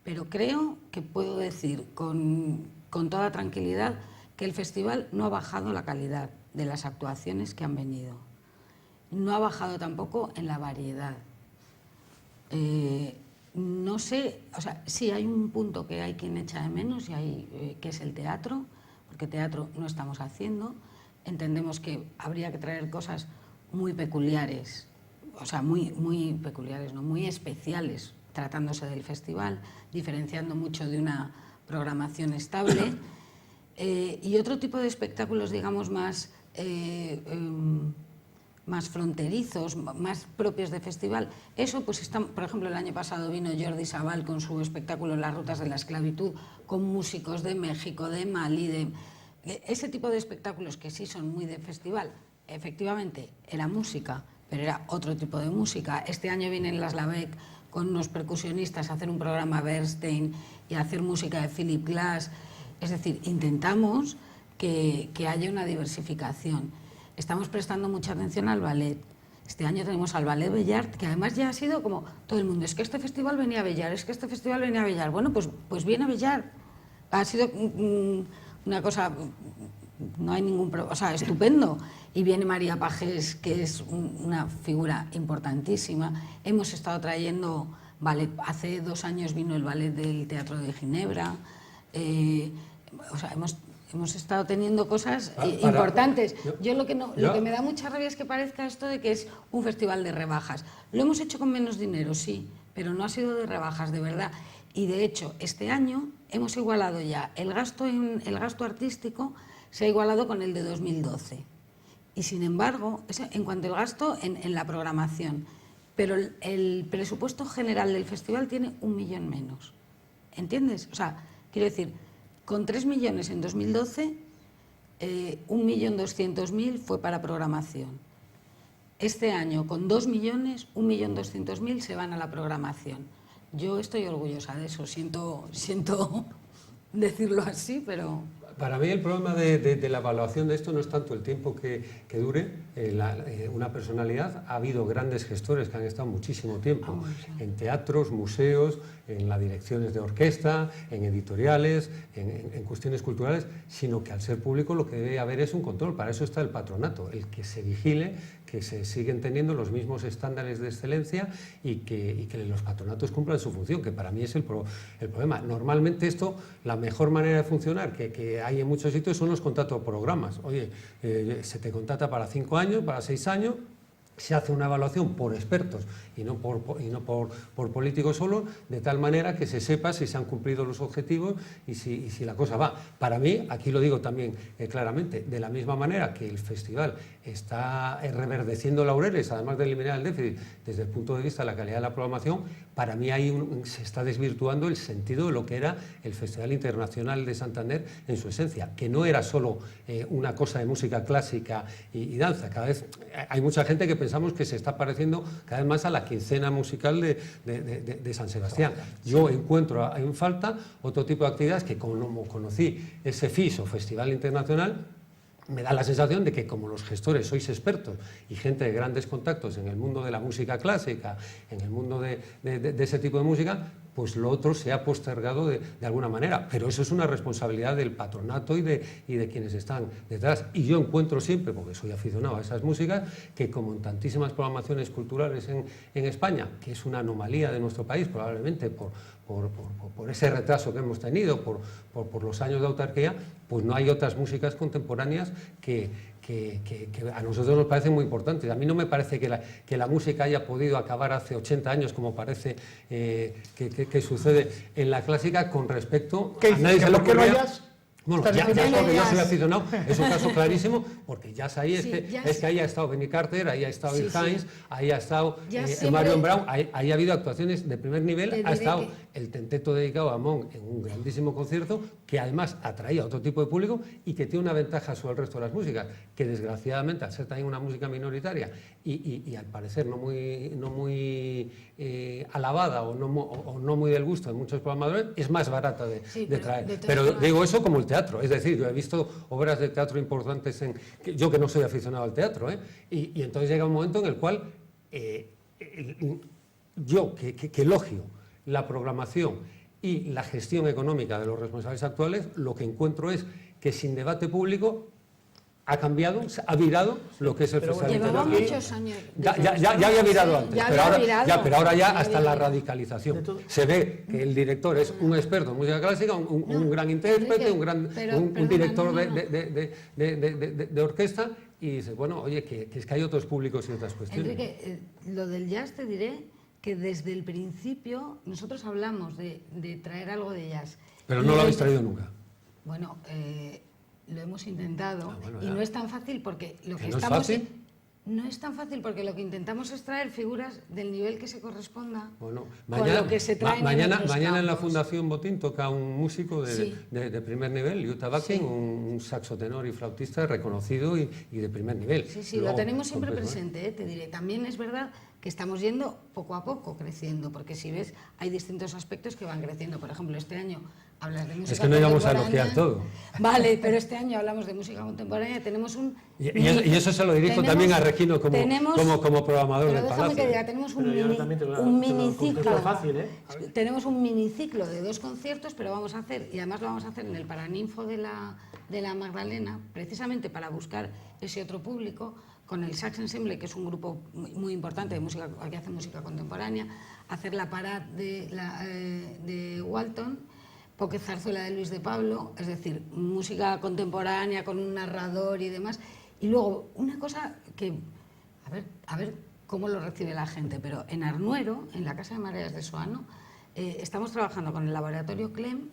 pero creo que puedo decir con toda tranquilidad que el festival no ha bajado la calidad de las actuaciones que han venido. No ha bajado tampoco en la variedad. No sé, o sea, sí hay un punto que hay quien echa de menos, que es el teatro, porque teatro no estamos haciendo. Entendemos que habría que traer cosas muy peculiares, o sea, muy peculiares, ¿no? Muy especiales, tratándose del festival, diferenciando mucho de una programación estable. Y otro tipo de espectáculos, digamos, más fronterizos, más propios de festival. Eso, pues, por ejemplo, el año pasado vino Jordi Sabal con su espectáculo Las rutas de la esclavitud, con músicos de México, de Mali, ese tipo de espectáculos que sí son muy de festival. Efectivamente, era música, pero era otro tipo de música. Este año vienen las Lavec con unos percusionistas a hacer un programa Bernstein y a hacer música de Philip Glass. Es decir, intentamos que haya una diversificación. Estamos prestando mucha atención al ballet. Este año tenemos al Ballet Bellart, que además ya ha sido como todo el mundo, es que este festival venía a Bellart, es que este festival venía a Bellart. Bueno, pues viene a Bellart. Ha sido una cosa, no hay ningún problema, o sea, estupendo. Y viene María Pajés, que es una figura importantísima. Hemos estado trayendo ballet, hace 2 años vino el ballet del Teatro de Ginebra. O sea, hemos estado teniendo cosas importantes. Yo lo que me da mucha rabia es que parezca esto de que es un festival de rebajas. Lo hemos hecho con menos dinero, sí, pero no ha sido de rebajas, de verdad. Y de hecho, este año hemos igualado ya el gasto artístico se ha igualado con el de 2012. Y sin embargo, en cuanto al gasto en la programación, pero el presupuesto general del festival tiene 1 millón menos. ¿Entiendes? O sea, quiero decir, con 3 millones en 2012, 1.200.000 fue para programación. Este año, con 2 millones, 1.200.000 se van a la programación. Yo estoy orgullosa de eso, siento decirlo así, pero... Para mí el problema de la evaluación de esto no es tanto el tiempo que dure una personalidad. Ha habido grandes gestores que han estado muchísimo tiempo en teatros, museos, en las direcciones de orquesta, en editoriales, en cuestiones culturales, sino que al ser público lo que debe haber es un control. Para eso está el patronato, el que se vigile que se siguen teniendo los mismos estándares de excelencia y que los patronatos cumplan su función, que para mí es el problema. Normalmente esto, la mejor manera de funcionar que hay en muchos sitios son los contratos programas. Oye, se te contrata para 5 años, para 6 años, se hace una evaluación por expertos y no por políticos solo, de tal manera que se sepa si se han cumplido los objetivos y si la cosa va. Para mí, aquí lo digo también claramente, de la misma manera que el festival está reverdeciendo laureles, además de eliminar el déficit, desde el punto de vista de la calidad de la programación, para mí se está desvirtuando el sentido de lo que era el Festival Internacional de Santander en su esencia, que no era solo una cosa de música clásica y danza. Cada vez hay mucha gente que pensamos que se está pareciendo cada vez más a la quincena musical de San Sebastián. Yo encuentro en falta otro tipo de actividades que, como conocí ese FIS o Festival Internacional, me da la sensación de que como los gestores sois expertos y gente de grandes contactos en el mundo de la música clásica, en el mundo de ese tipo de música, pues lo otro se ha postergado de alguna manera. Pero eso es una responsabilidad del patronato y de quienes están detrás. Y yo encuentro siempre, porque soy aficionado a esas músicas, que como en tantísimas programaciones culturales en España, que es una anomalía de nuestro país, probablemente por ese retraso que hemos tenido, por los años de autarquía, pues no hay otras músicas contemporáneas que a nosotros nos parecen muy importantes. A mí no me parece que la música haya podido acabar hace 80 años, como parece que sucede en la clásica, con respecto a nadie se lo que no hayas. Bueno, ya porque yo soy aficionado, es un caso clarísimo, porque ya ahí es que ahí ha estado Benny Carter, ahí ha estado Bill Hines, ahí ha estado Marion Brown, ahí ha habido actuaciones de primer nivel, ha estado el tenteto dedicado a Monk en un grandísimo concierto, que además atraía a otro tipo de público y que tiene una ventaja sobre el resto de las músicas, que desgraciadamente, al ser también una música minoritaria y al parecer no muy alabada o no muy del gusto de muchos programadores, es más barata de traer. Pero digo eso como el teatro, es decir, yo he visto obras de teatro importantes, yo que no soy aficionado al teatro, y entonces llega un momento en el cual yo, que elogio la programación y la gestión económica de los responsables actuales, lo que encuentro es que sin debate público ha cambiado, ha virado lo que es el Festival Internacional. Llevaba muchos años. Ya había virado antes, pero ahora ya hasta la radicalización. Se ve que el director es un experto en música clásica, un gran intérprete, un director de orquesta, y dice, bueno, oye, que es que hay otros públicos y otras cuestiones. Enrique, lo del jazz te diré que desde el principio nosotros hablamos de traer algo de jazz. Pero no lo habéis traído nunca. Bueno, lo hemos intentado y ya. no es tan fácil porque lo que ¿No es estamos... fácil? No es tan fácil porque lo que intentamos es traer figuras del nivel que se corresponda Bueno, con lo que se trae mañana en la Fundación Botín toca un músico de primer nivel, Liu Tabakin, un saxotenor y flautista reconocido y de primer nivel. Sí, luego, lo tenemos siempre presente, te diré. También es verdad que estamos yendo poco a poco creciendo, porque si ves, hay distintos aspectos que van creciendo. Por ejemplo, este año hablas de música contemporánea. Es que no íbamos a elogiar todo. Vale, pero este año hablamos de música contemporánea, tenemos un... Y eso se lo dirijo también a Regino como programador del Palacio. Que diga, tenemos un miniciclo. Tenemos un miniciclo de 2 conciertos, pero vamos a hacer, y además lo vamos a hacer en el Paraninfo de la Magdalena, precisamente para buscar ese otro público, con el Sax Ensemble, que es un grupo muy importante de música, que hace música contemporánea, hacer la parada de Walton, Poque Zarzuela de Luis de Pablo, es decir, música contemporánea con un narrador y demás. Y luego, una cosa que, a ver cómo lo recibe la gente, pero en Arnuero, en la Casa de Mareas de Soano, estamos trabajando con el Laboratorio Clem,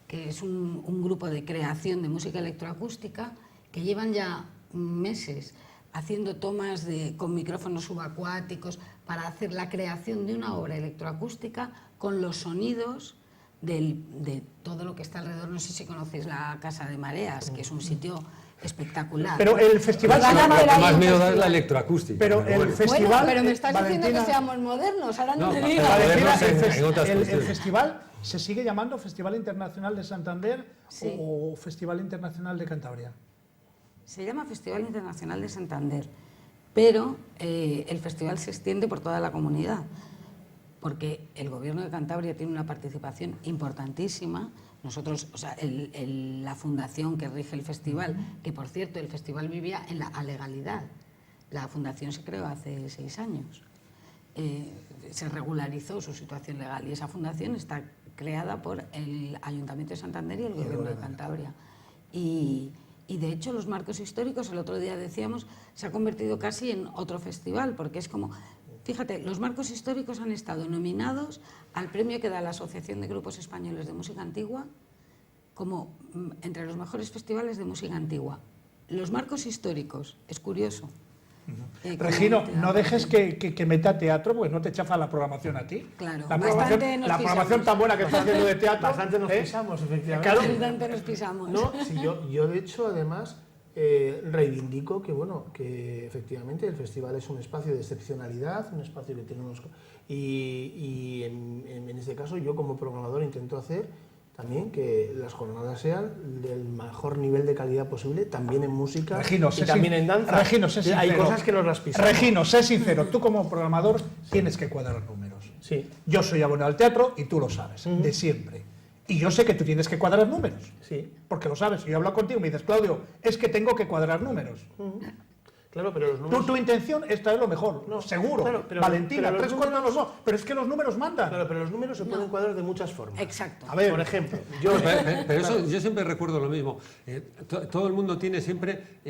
que es un grupo de creación de música electroacústica, que llevan ya meses haciendo tomas con micrófonos subacuáticos para hacer la creación de una obra electroacústica con los sonidos de todo lo que está alrededor. No sé si conocéis la Casa de Mareas, que es un sitio espectacular. Pero el festival... Lo que más miedo da es la electroacústica. Pero el festival... Bueno, pero me estás diciendo que seamos modernos, ahora no te digo. El festival se sigue llamando Festival Internacional de Santander o Festival Internacional de Cantabria. Se llama Festival Internacional de Santander, pero el festival se extiende por toda la comunidad, porque el Gobierno de Cantabria tiene una participación importantísima. Nosotros, o sea, la fundación que rige el festival, que por cierto el festival vivía en la alegalidad. La fundación se creó hace 6 años. Se regularizó su situación legal y esa fundación está creada por el Ayuntamiento de Santander y el Gobierno de Cantabria. Y de hecho los marcos históricos, el otro día decíamos, se ha convertido casi en otro festival, porque es como, fíjate, los marcos históricos han estado nominados al premio que da la Asociación de Grupos Españoles de Música Antigua como entre los mejores festivales de música antigua. Los marcos históricos, es curioso. Regino, no dejes que meta teatro, porque no te chafa la programación a ti. Claro, la bastante programación tan buena que estás haciendo de teatro. Bastante nos pisamos, efectivamente. Claro. Bastante nos pisamos. No, sí, yo de hecho, además, reivindico que, bueno, que efectivamente el festival es un espacio de excepcionalidad, un espacio que tiene unos... Y en este caso yo como programador intento hacer también que las jornadas sean del mejor nivel de calidad posible, también en música Regino, y también en danza. Regino, sé sincero. Hay cosas que nos las pisamos. Regino, sé sincero, tú como programador tienes que cuadrar números. Sí. Yo soy abonado al teatro y tú lo sabes, de siempre. Y yo sé que tú tienes que cuadrar números. Sí. Porque lo sabes. Yo hablo contigo y me dices, Claudio, es que tengo que cuadrar números. Claro, pero los números... Tu intención es traer lo mejor, No, seguro. claro, pero- Valentina, pero los tres números- cuadros no. Pero es que los números mandan. Claro, pero los números se pueden cuadrar de muchas formas. Exacto. A ver, Por ejemplo, yo... Pero eso, yo siempre recuerdo lo mismo. Todo el mundo tiene siempre...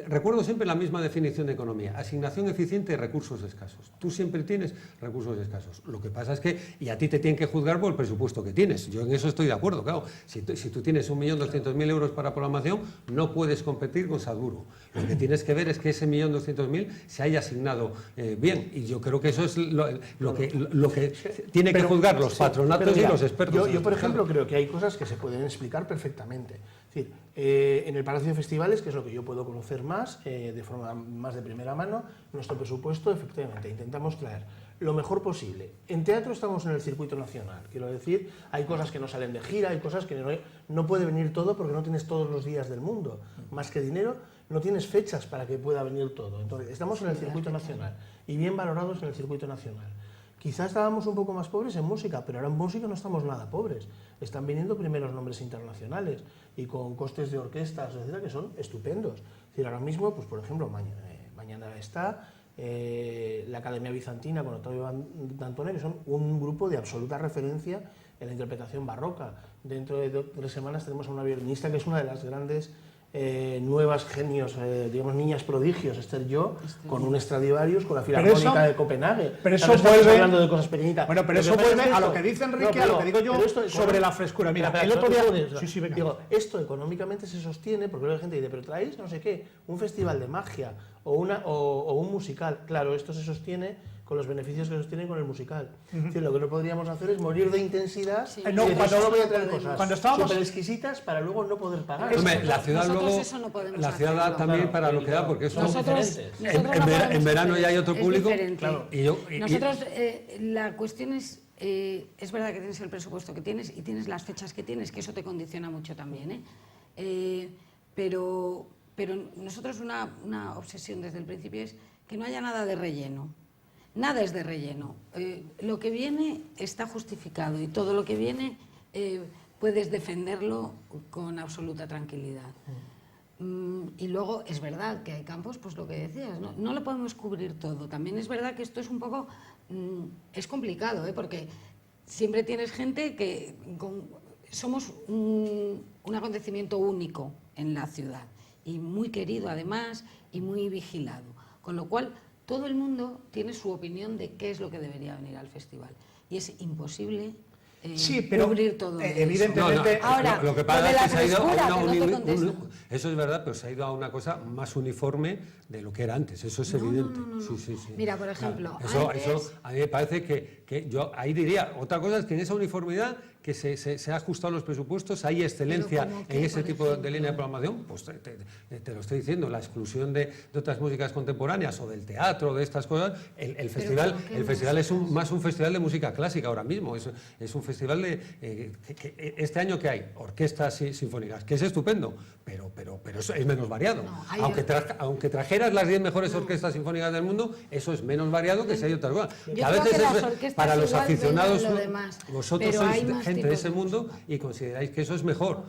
recuerdo siempre la misma definición de economía. Asignación eficiente y recursos escasos. Tú siempre tienes recursos escasos. Lo que pasa es que... Y a ti te tienen que juzgar por el presupuesto que tienes. Yo en eso estoy de acuerdo, claro. Si tú tienes 1.200.000 euros para programación, no puedes competir con Saduro. Lo que tienes que ver es que ese 1.200.000 se haya asignado bien. Y yo creo que eso es lo que tiene que juzgar los patronatos Pero mira, y los expertos. Yo, por ejemplo, creo que hay cosas que se pueden explicar perfectamente. Es decir, en el Palacio de Festivales, que es lo que yo puedo conocer más, de forma más de primera mano, nuestro presupuesto, efectivamente, intentamos traer lo mejor posible. En teatro estamos en el circuito nacional, quiero decir, hay cosas que no salen de gira, hay cosas que no puede venir todo porque no tienes todos los días del mundo. Más que dinero, no tienes fechas para que pueda venir todo. Entonces, estamos en el circuito nacional y bien valorados en el circuito nacional. Quizás estábamos un poco más pobres en música, pero ahora en música no estamos nada pobres. Están viniendo primeros nombres internacionales y con costes de orquestas, etcétera, que son estupendos. Es decir, ahora mismo, pues por ejemplo, mañana está la Academia Bizantina con Ottavio Dantone, que son un grupo de absoluta referencia en la interpretación barroca. Dentro de 3 semanas tenemos a una violinista que es una de las grandes nuevas genios, digamos niñas prodigios, Esther Yo, con un Stradivarius, con la Filarmónica de Copenhague. Pero eso estamos vuelve, hablando de cosas pequeñitas. Bueno, pero eso vuelve a lo que dice Enrique, a lo que digo yo sobre la frescura. Mira, el otro día... Sí, venga. Digo, esto económicamente se sostiene porque luego la gente dice, pero traéis no sé qué, un festival de magia o un musical. Claro, esto se sostiene con los beneficios que sostienen con el musical. Es decir, lo que no podríamos hacer es morir de intensidad y decir, solo voy a traer cosas cuando estábamos súper exquisitas para luego no poder pagar. Hombre, la ciudad Nosotros luego, eso no podemos la ciudad da hacerlo. también Claro, para lo que da, porque eso Nosotros no en verano ya hay otro es público. diferente. Claro. Nosotros, la cuestión es verdad que tienes el presupuesto que tienes y tienes las fechas que tienes, que eso te condiciona mucho también, pero nosotros una obsesión desde el principio es que no haya nada de relleno. Nada es de relleno. Lo que viene está justificado y todo lo que viene puedes defenderlo con absoluta tranquilidad. Y luego es verdad que hay campos, pues lo que decías, no lo podemos cubrir todo. También es verdad que esto es un poco, es complicado, porque siempre tienes gente que somos un acontecimiento único en la ciudad y muy querido además y muy vigilado, con lo cual todo el mundo tiene su opinión de qué es lo que debería venir al festival y es imposible cubrir todo evidentemente. Ahora, lo que pasa es que se ha ido a eso es verdad, pero se ha ido a una cosa más uniforme de lo que era antes, eso es evidente. Sí. Mira, por ejemplo, eso a mí me parece que yo ahí diría, otra cosa es que en esa uniformidad que se ha ajustado los presupuestos, hay excelencia en ese tipo de línea de programación, pues te lo estoy diciendo, la exclusión de otras músicas contemporáneas o del teatro, de estas cosas, el festival es más un festival de música clásica ahora mismo, es un festival de este año que hay orquestas sinfónicas, que es estupendo, pero eso es menos variado. Aunque trajeras las 10 mejores orquestas sinfónicas del mundo, eso es menos variado que si hay otras cosas. Yo a creo veces que las orquestas para los igual aficionados, venden lo demás, vosotros pero sois hay más gente de tipos ese de mundo música. y consideráis que eso es mejor,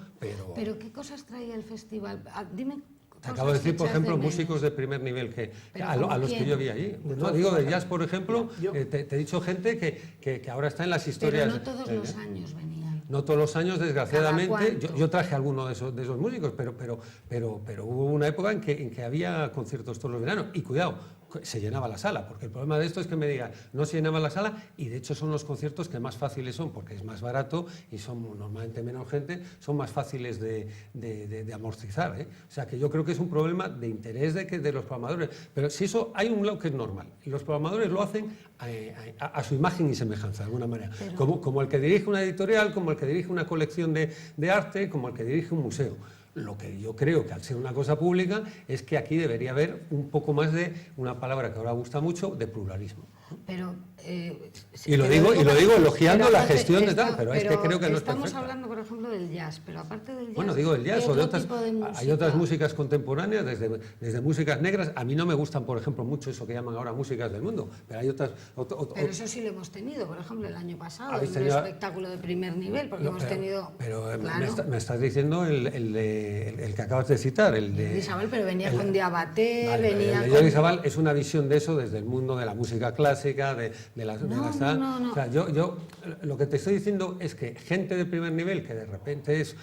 Pero ¿qué cosas trae el festival? Dime Te acabo de decir, por echas de ejemplo, menos. músicos de primer nivel Pero a ¿como los que quién? yo vi allí. No, todas digo de formas, jazz, por ejemplo, te he dicho gente que ahora está en las historias. Pero no todos los años venían. No todos los años, desgraciadamente. ¿Cada Yo traje alguno de esos músicos, pero hubo una época en que había conciertos todos los veranos. Y cuidado, se llenaba la sala, porque el problema de esto es que me digan, no se llenaba la sala, y de hecho son los conciertos que más fáciles son, porque es más barato y son normalmente menos gente, son más fáciles de amortizar, ¿eh? O sea que yo creo que es un problema de interés de los programadores. Pero si eso, hay un lado que es normal, y los programadores lo hacen a su imagen y semejanza, de alguna manera. Como el que dirige una editorial, como el que dirige una colección de arte, como el que dirige un museo. Lo que yo creo que al ser una cosa pública es que aquí debería haber un poco más de una palabra que ahora gusta mucho, de pluralismo. Pero, Y lo digo elogiando pero la aparte gestión de tal, pero es que creo que no es estamos perfecta. hablando, por ejemplo, del jazz, pero aparte del jazz... Bueno, digo el jazz ¿qué o de otro otras... tipo de Hay otras música? músicas contemporáneas, desde músicas negras. A mí no me gustan, por ejemplo, mucho eso que llaman ahora músicas del mundo, pero hay otras... Pero eso sí lo hemos tenido, por ejemplo, el año pasado, en ¿Habéis un tenido- espectáculo de primer nivel, porque hemos tenido... Pero claro, me estás diciendo el que acabas de citar, el de... Isabel, pero venía con Diabaté, Vale, venía el de con... Jordi Sabal es una visión de eso desde el mundo de la música clásica, de las... No. O sea, yo lo que te estoy diciendo es que gente de primer nivel, que de repente es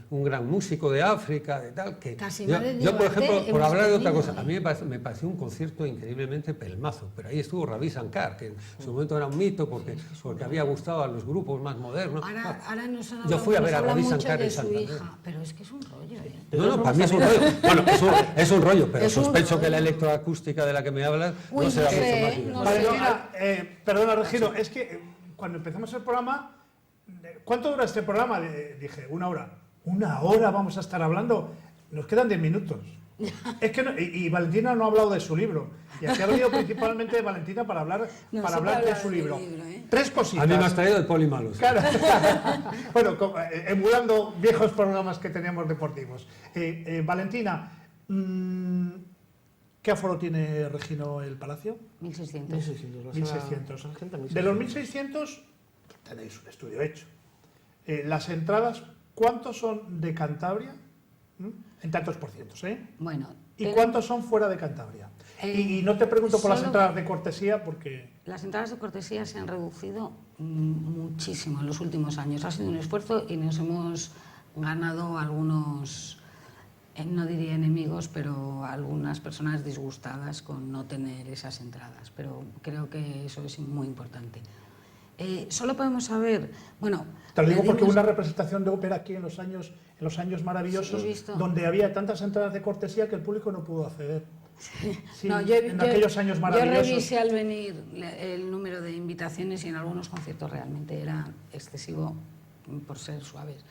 un gran músico de África, de tal, que... Casi Yo, más de por Diabaté ejemplo, por hemos hablar de otra tenido, cosa, a mí me pareció un concierto increíblemente pelmazo, pero ahí estuvo Ravi Shankar, que en su momento era un mito porque había gustado a los grupos más modernos. Ahora nos han Yo fui a ver a habla Ravi mucho Shankar de en su Santander. hija, pero es que es un rollo, ¿eh? No, para mí es un rollo. Bueno, es un rollo, pero Es un sospecho que rollo. la electroacústica de la que me hablas Uy, no será no mucho sé, más no divertida. Vale, sé. Valentina, perdona, Regino, es que cuando empezamos el programa, ¿cuánto dura este programa? Dije, 1 hora. 1 hora vamos a estar hablando. Nos quedan 10 minutos. Es que y Valentina no ha hablado de su libro. Y aquí ha venido principalmente Valentina para hablar, No, para sí hablar para de hablar su del libro. libro, ¿eh? 3 A cositas. mí me has traído el Polimalos. Claro. Bueno, emulando viejos programas que teníamos deportivos. Valentina, ¿qué aforo tiene Regino el Palacio? 1600. 1600. la 1600. sala gente, De los 1600 tenéis un estudio hecho. Las entradas, ¿cuántos son de Cantabria? En tantos por cientos, ¿eh? Bueno, ¿Y cuántos son fuera de Cantabria? Y no te pregunto por las solo- entradas de cortesía porque... Las entradas de cortesía se han reducido muchísimo en los últimos años. Ha sido un esfuerzo y nos hemos ganado algunos, no diría enemigos, pero algunas personas disgustadas con no tener esas entradas. Pero creo que eso es muy importante. Solo podemos saber, bueno... Te lo digo porque pedimos- hubo una representación de ópera aquí en los años maravillosos, Sí, he visto. donde había tantas entradas de cortesía que el público no pudo acceder. Sí, No, en aquellos años maravillosos. Yo revisé al venir el número de invitaciones y en algunos conciertos realmente era excesivo por ser suaves.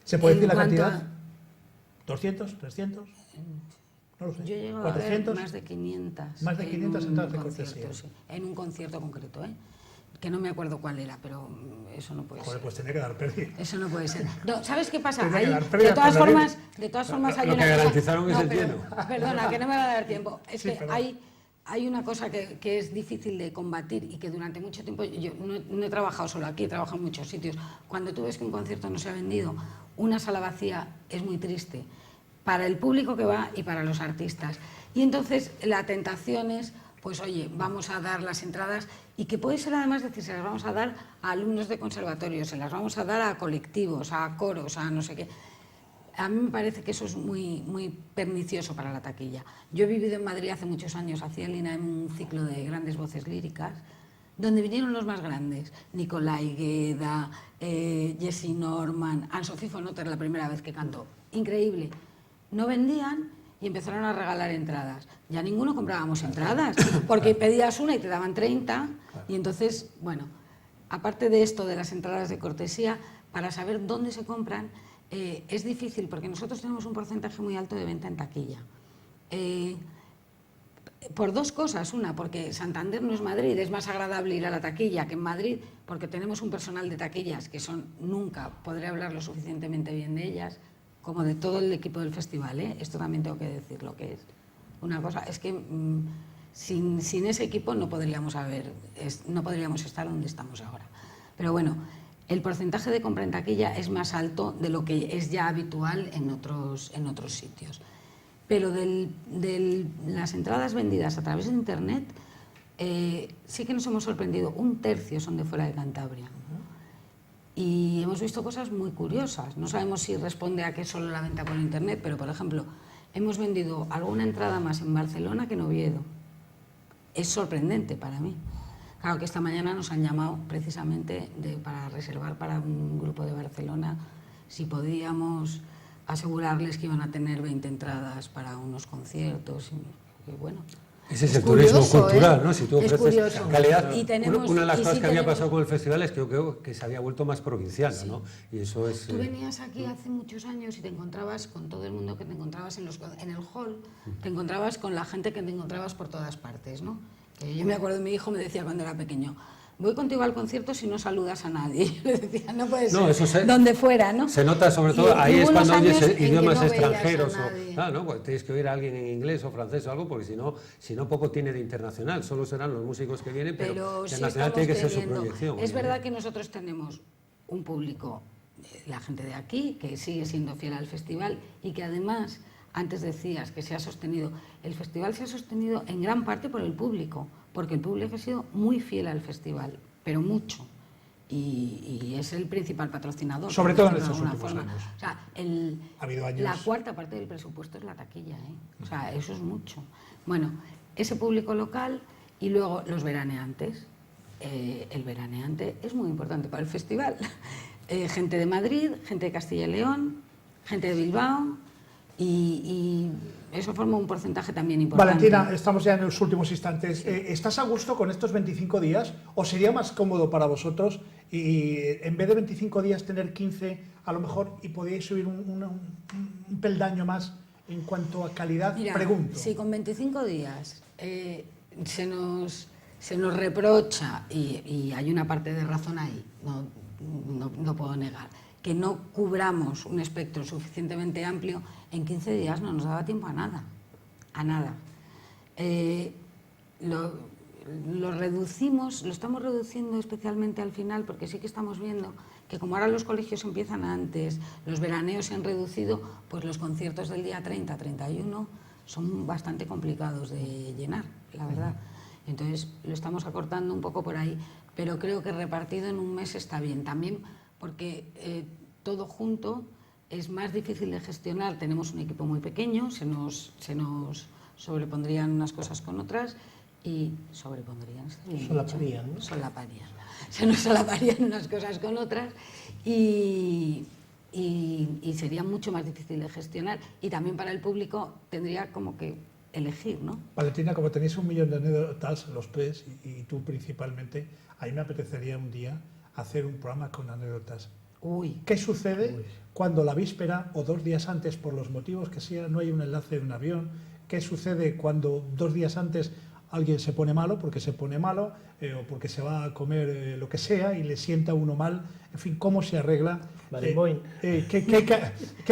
¿Se puede en decir la cuanto cantidad? ¿200? ¿300? No lo sé. Yo llego a ver ¿400? más de 500. Más de en 500 un entradas de concierto, cortesía. sí, en un concierto concreto, ¿eh? Que no me acuerdo cuál era, pero eso no puede Joder, ser. pues tenía que dar pérdida. Eso no puede ser. No, ¿sabes qué pasa? Tendría que Ahí, dar pérdida de todas con la formas, hay Lo una que cosa- garantizaron es el pero- lleno. Perdona, que no me va a dar tiempo. Es Sí, que perdón. hay una cosa que es difícil de combatir y que durante mucho tiempo, yo no he trabajado solo aquí, he trabajado en muchos sitios. Cuando tú ves que un concierto no se ha vendido, una sala vacía es muy triste para el público que va y para los artistas. Y entonces la tentación es, pues oye, vamos a dar las entradas y que puede ser además decir, se las vamos a dar a alumnos de conservatorio, se las vamos a dar a colectivos, a coros, a no sé qué. A mí me parece que eso es muy, muy pernicioso para la taquilla. Yo he vivido en Madrid hace muchos años, hacía el INAEM un ciclo de grandes voces líricas, donde vinieron los más grandes, Nicolai Gueda, Jesse Norman, Anne-Sophie von Otter la primera vez que cantó. Increíble. No vendían y empezaron a regalar entradas. Ya ninguno comprábamos entradas, porque pedías una y te daban 30, y entonces, bueno, aparte de esto de las entradas de cortesía, para saber dónde se compran, es difícil, porque nosotros tenemos un porcentaje muy alto de venta en taquilla. Por dos cosas. Una, porque Santander no es Madrid, es más agradable ir a la taquilla que en Madrid, porque tenemos un personal de taquillas que son, nunca podré hablar lo suficientemente bien de ellas, como de todo el equipo del festival, ¿eh? Esto también tengo que decir lo que es. Una cosa es que sin ese equipo no podríamos estar donde estamos ahora. Pero bueno, el porcentaje de compra en taquilla es más alto de lo que es ya habitual en otros sitios. Pero de las entradas vendidas a través de Internet, sí que nos hemos sorprendido, 1/3 son de fuera de Cantabria. Y hemos visto cosas muy curiosas. No sabemos si responde a que es solo la venta por Internet, pero, por ejemplo, hemos vendido alguna entrada más en Barcelona que en Oviedo. Es sorprendente para mí. Claro que esta mañana nos han llamado precisamente para reservar para un grupo de Barcelona si podíamos asegurarles que iban a tener 20 entradas para unos conciertos. Y bueno, ese es el turismo curioso, cultural, ¿no? Si tú Es ofreces curioso. calidad. Y tenemos- Una de las y cosas sí que había tenemos- pasado con el festival es que yo creo que se había vuelto más provinciano, ¿no? Y eso es... Tú venías aquí hace muchos años y te encontrabas con todo el mundo que te encontrabas en el hall, te encontrabas con la gente que te encontrabas por todas partes, ¿no? Que yo me acuerdo, mi hijo me decía cuando era pequeño, voy contigo al concierto si no saludas a nadie. Yo le decía, no puede ser, No, eso donde fuera, ¿no? Se nota sobre todo, Y ahí es hubo cuando unos oyes años en que idiomas no veías a extranjeros. nadie. Claro, ¿no? Pues tienes que oír a alguien en inglés o francés o algo, porque si no poco tiene de internacional. Solo serán los músicos que vienen, pero sí internacional estamos tiene que ser su teniendo. proyección. Es verdad que nosotros tenemos un público, la gente de aquí, que sigue siendo fiel al festival y que además, antes decías que se ha sostenido, el festival se ha sostenido en gran parte por el público, porque el público ha sido muy fiel al festival, pero mucho. Y es el principal patrocinador. Sobre por todo en decirlo estos de alguna últimos forma. años. O sea, Ha habido años. la cuarta parte del presupuesto es la taquilla, ¿eh? O sea, eso es mucho. Bueno, ese público local y luego los veraneantes. El veraneante es muy importante para el festival. Gente de Madrid, gente de Castilla y León, gente de Bilbao y eso forma un porcentaje también importante. Valentina, estamos ya en los últimos instantes. ¿Estás a gusto con estos 25 días o sería más cómodo para vosotros y en vez de 25 días tener 15 a lo mejor y podíais subir un peldaño más en cuanto a calidad? Mira, Pregunto. si con 25 días se nos reprocha, y hay una parte de razón ahí, no puedo negar, que no cubramos un espectro suficientemente amplio, en 15 días no nos daba tiempo a nada, a nada. Lo reducimos, lo estamos reduciendo especialmente al final, porque sí que estamos viendo que como ahora los colegios empiezan antes, los veraneos se han reducido, pues los conciertos del día 30, 31 son bastante complicados de llenar, la verdad. Entonces lo estamos acortando un poco por ahí, pero creo que repartido en un mes está bien. También porque todo junto es más difícil de gestionar. Tenemos un equipo muy pequeño, se nos sobrepondrían unas cosas con otras y sobrepondrían. Solaparían, ¿no? Solaparían. Se nos solaparían unas cosas con otras y sería mucho más difícil de gestionar. Y también para el público tendría como que elegir, ¿no? Valentina, como tenéis 1 millón de anécdotas, los tres, y tú principalmente, a mí me apetecería un día hacer un programa con anécdotas. Uy. ¿Qué sucede cuando la víspera o 2 días antes, por los motivos que sea, no hay un enlace de un avión? ¿Qué sucede cuando 2 días antes alguien se pone malo, porque se pone malo, o porque se va a comer lo que sea y le sienta a uno mal? En fin, ¿cómo se arregla? ¿Qué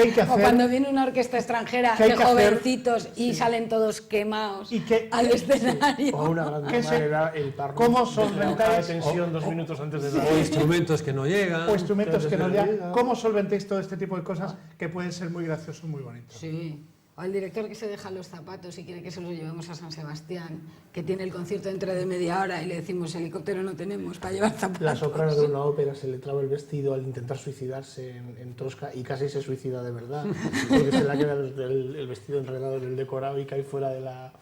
hay que O hacer? cuando viene una orquesta extranjera ¿Qué hay de que hacer? jovencitos y salen todos quemados ¿Y qué- al escenario. O una gran ¿Qué se- manera, el parro. ¿Cómo de la solventáis- tensión 2 minutos antes de O instrumentos que no llegan. O instrumentos que no Claro, ya. ¿Cómo solventéis todo este tipo de cosas que pueden ser muy graciosos, muy bonitos? Sí. O el director que se deja los zapatos y quiere que se los llevemos a San Sebastián, que tiene el concierto dentro de media hora y le decimos helicóptero no tenemos para llevar zapatos. La soprano de una ópera se le traba el vestido al intentar suicidarse en Tosca y casi se suicida de verdad, porque se le ha quedado el vestido enredado en el decorado y cae fuera de la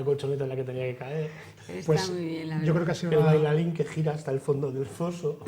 colchoneta en la que tenía que caer. Está Pues muy bien, la verdad. yo creo que ha sido El una- bailarín que gira hasta el fondo del foso.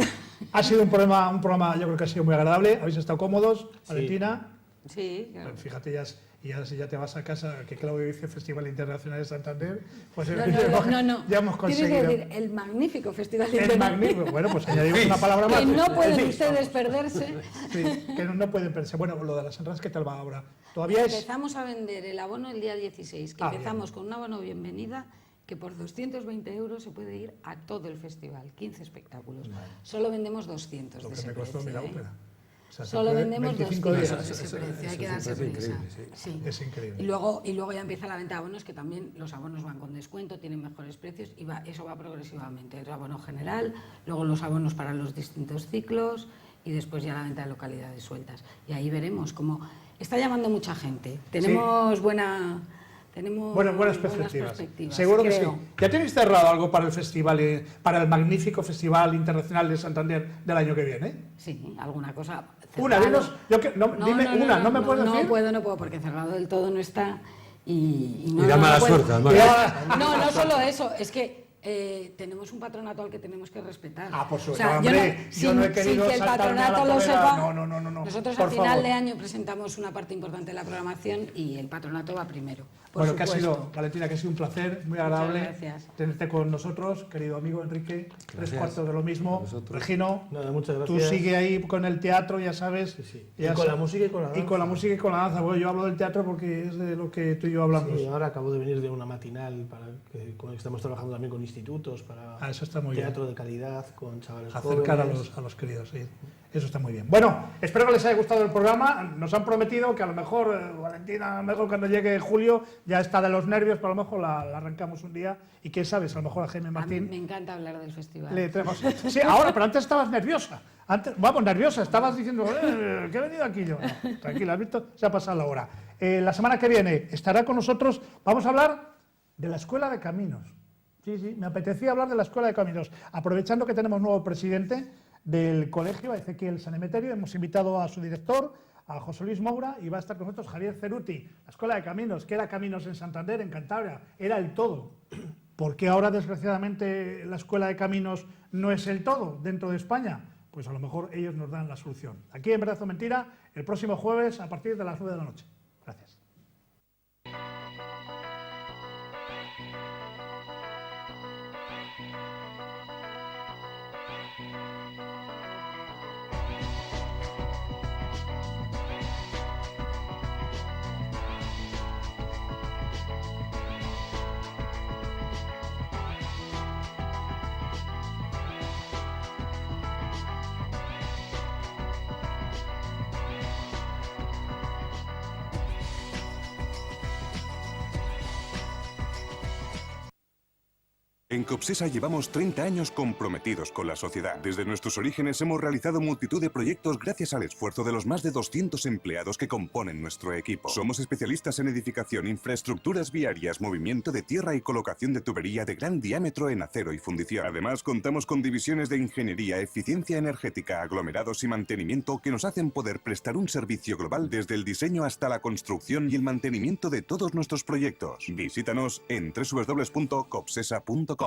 ha sido un programa, yo creo que ha sido muy agradable. Habéis estado cómodos, Valentina. Sí, claro. Fíjate, ya te vas a casa, que Claudio dice Festival Internacional de Santander. Pues No. ya hemos Tienes conseguido. que decir el magnífico festival El internacional. magnífico. Bueno, pues añadimos una palabra más. Que no pueden Sí, ustedes perderse. sí, que no pueden perderse. Bueno, lo de las entradas, ¿qué tal va ahora? Todavía es... Empezamos a vender el abono el día 16, que Ah, empezamos con un abono bienvenida que por 220 euros se puede ir a todo el festival, 15 espectáculos. Solo vendemos 200 Lo de que ese me costó precio, mi ¿eh? ópera. O sea, Solo puede- vendemos 25 2 días. kilos ese precio, hay que darse es increíble, prisa. sí. Sí. Es increíble. Y luego ya empieza la venta de abonos, que también los abonos van con descuento, tienen mejores precios y eso va progresivamente. El abono general, luego los abonos para los distintos ciclos y después ya la venta de localidades sueltas. Y ahí veremos cómo está llamando mucha gente. Tenemos buenas perspectivas. Seguro que sí. creo. ¿Ya tenéis cerrado algo para el festival, para el magnífico Festival Internacional de Santander del año que viene? Sí, alguna cosa. Una, cerrado. dinos, dime una, ¿no me puedes decir? No puedo, porque cerrado del todo no está. Y da mala puedo. suerte, además. No solo eso, es que tenemos un patronato al que tenemos que respetar. Ah, por O supuesto, sea, hombre, yo no he sin querido que el saltarme a la patronato lo torera. sepa. No. Nosotros Por a final favor. de año presentamos una parte importante de la programación y el patronato va primero. Por Bueno, que ha supuesto. sido, Valentina, que ha sido un placer, muy agradable gracias. tenerte con nosotros, querido amigo Enrique, tres cuartos de lo A mismo. vosotros. Regino, Nada, muchas tú gracias. sigue ahí con el teatro, ya sabes. Sí. Ya Y con sa- la música y con la Y danza. con la música y con la danza. Bueno, yo hablo del teatro porque es de lo que tú y yo hablamos. Sí, ahora acabo de venir de una matinal con el que estamos trabajando también con institutos para Ah, eso está muy bien. teatro de calidad con chavales Acercar jóvenes. a los queridos, sí. Eso está muy bien. Bueno, espero que les haya gustado el programa. Nos han prometido que a lo mejor, Valentina, a lo mejor cuando llegue julio ya está de los nervios, pero a lo mejor la arrancamos un día. Y quién sabe, a lo mejor a Jaime A mí Martín me encanta hablar del festival. le traemos. Sí, ahora, pero antes estabas nerviosa. Nerviosa, estabas diciendo, que he venido aquí yo. No, tranquila, has visto, se ha pasado la hora. La semana que viene estará con nosotros, vamos a hablar de la Escuela de Caminos. Sí, me apetecía hablar de la Escuela de Caminos. Aprovechando que tenemos nuevo presidente del colegio, Ezequiel San Emeterio, hemos invitado a su director, a José Luis Moura, y va a estar con nosotros Javier Ceruti. La Escuela de Caminos, que era Caminos en Santander, en Cantabria, era el todo. ¿Por qué ahora, desgraciadamente, la Escuela de Caminos no es el todo dentro de España? Pues a lo mejor ellos nos dan la solución. Aquí en Verdad o Mentira, el próximo jueves a partir de las 9 de la noche. Gracias. En Copsesa llevamos 30 años comprometidos con la sociedad. Desde nuestros orígenes hemos realizado multitud de proyectos gracias al esfuerzo de los más de 200 empleados que componen nuestro equipo. Somos especialistas en edificación, infraestructuras viarias, movimiento de tierra y colocación de tubería de gran diámetro en acero y fundición. Además, contamos con divisiones de ingeniería, eficiencia energética, aglomerados y mantenimiento que nos hacen poder prestar un servicio global desde el diseño hasta la construcción y el mantenimiento de todos nuestros proyectos. Visítanos en www.copsesa.com.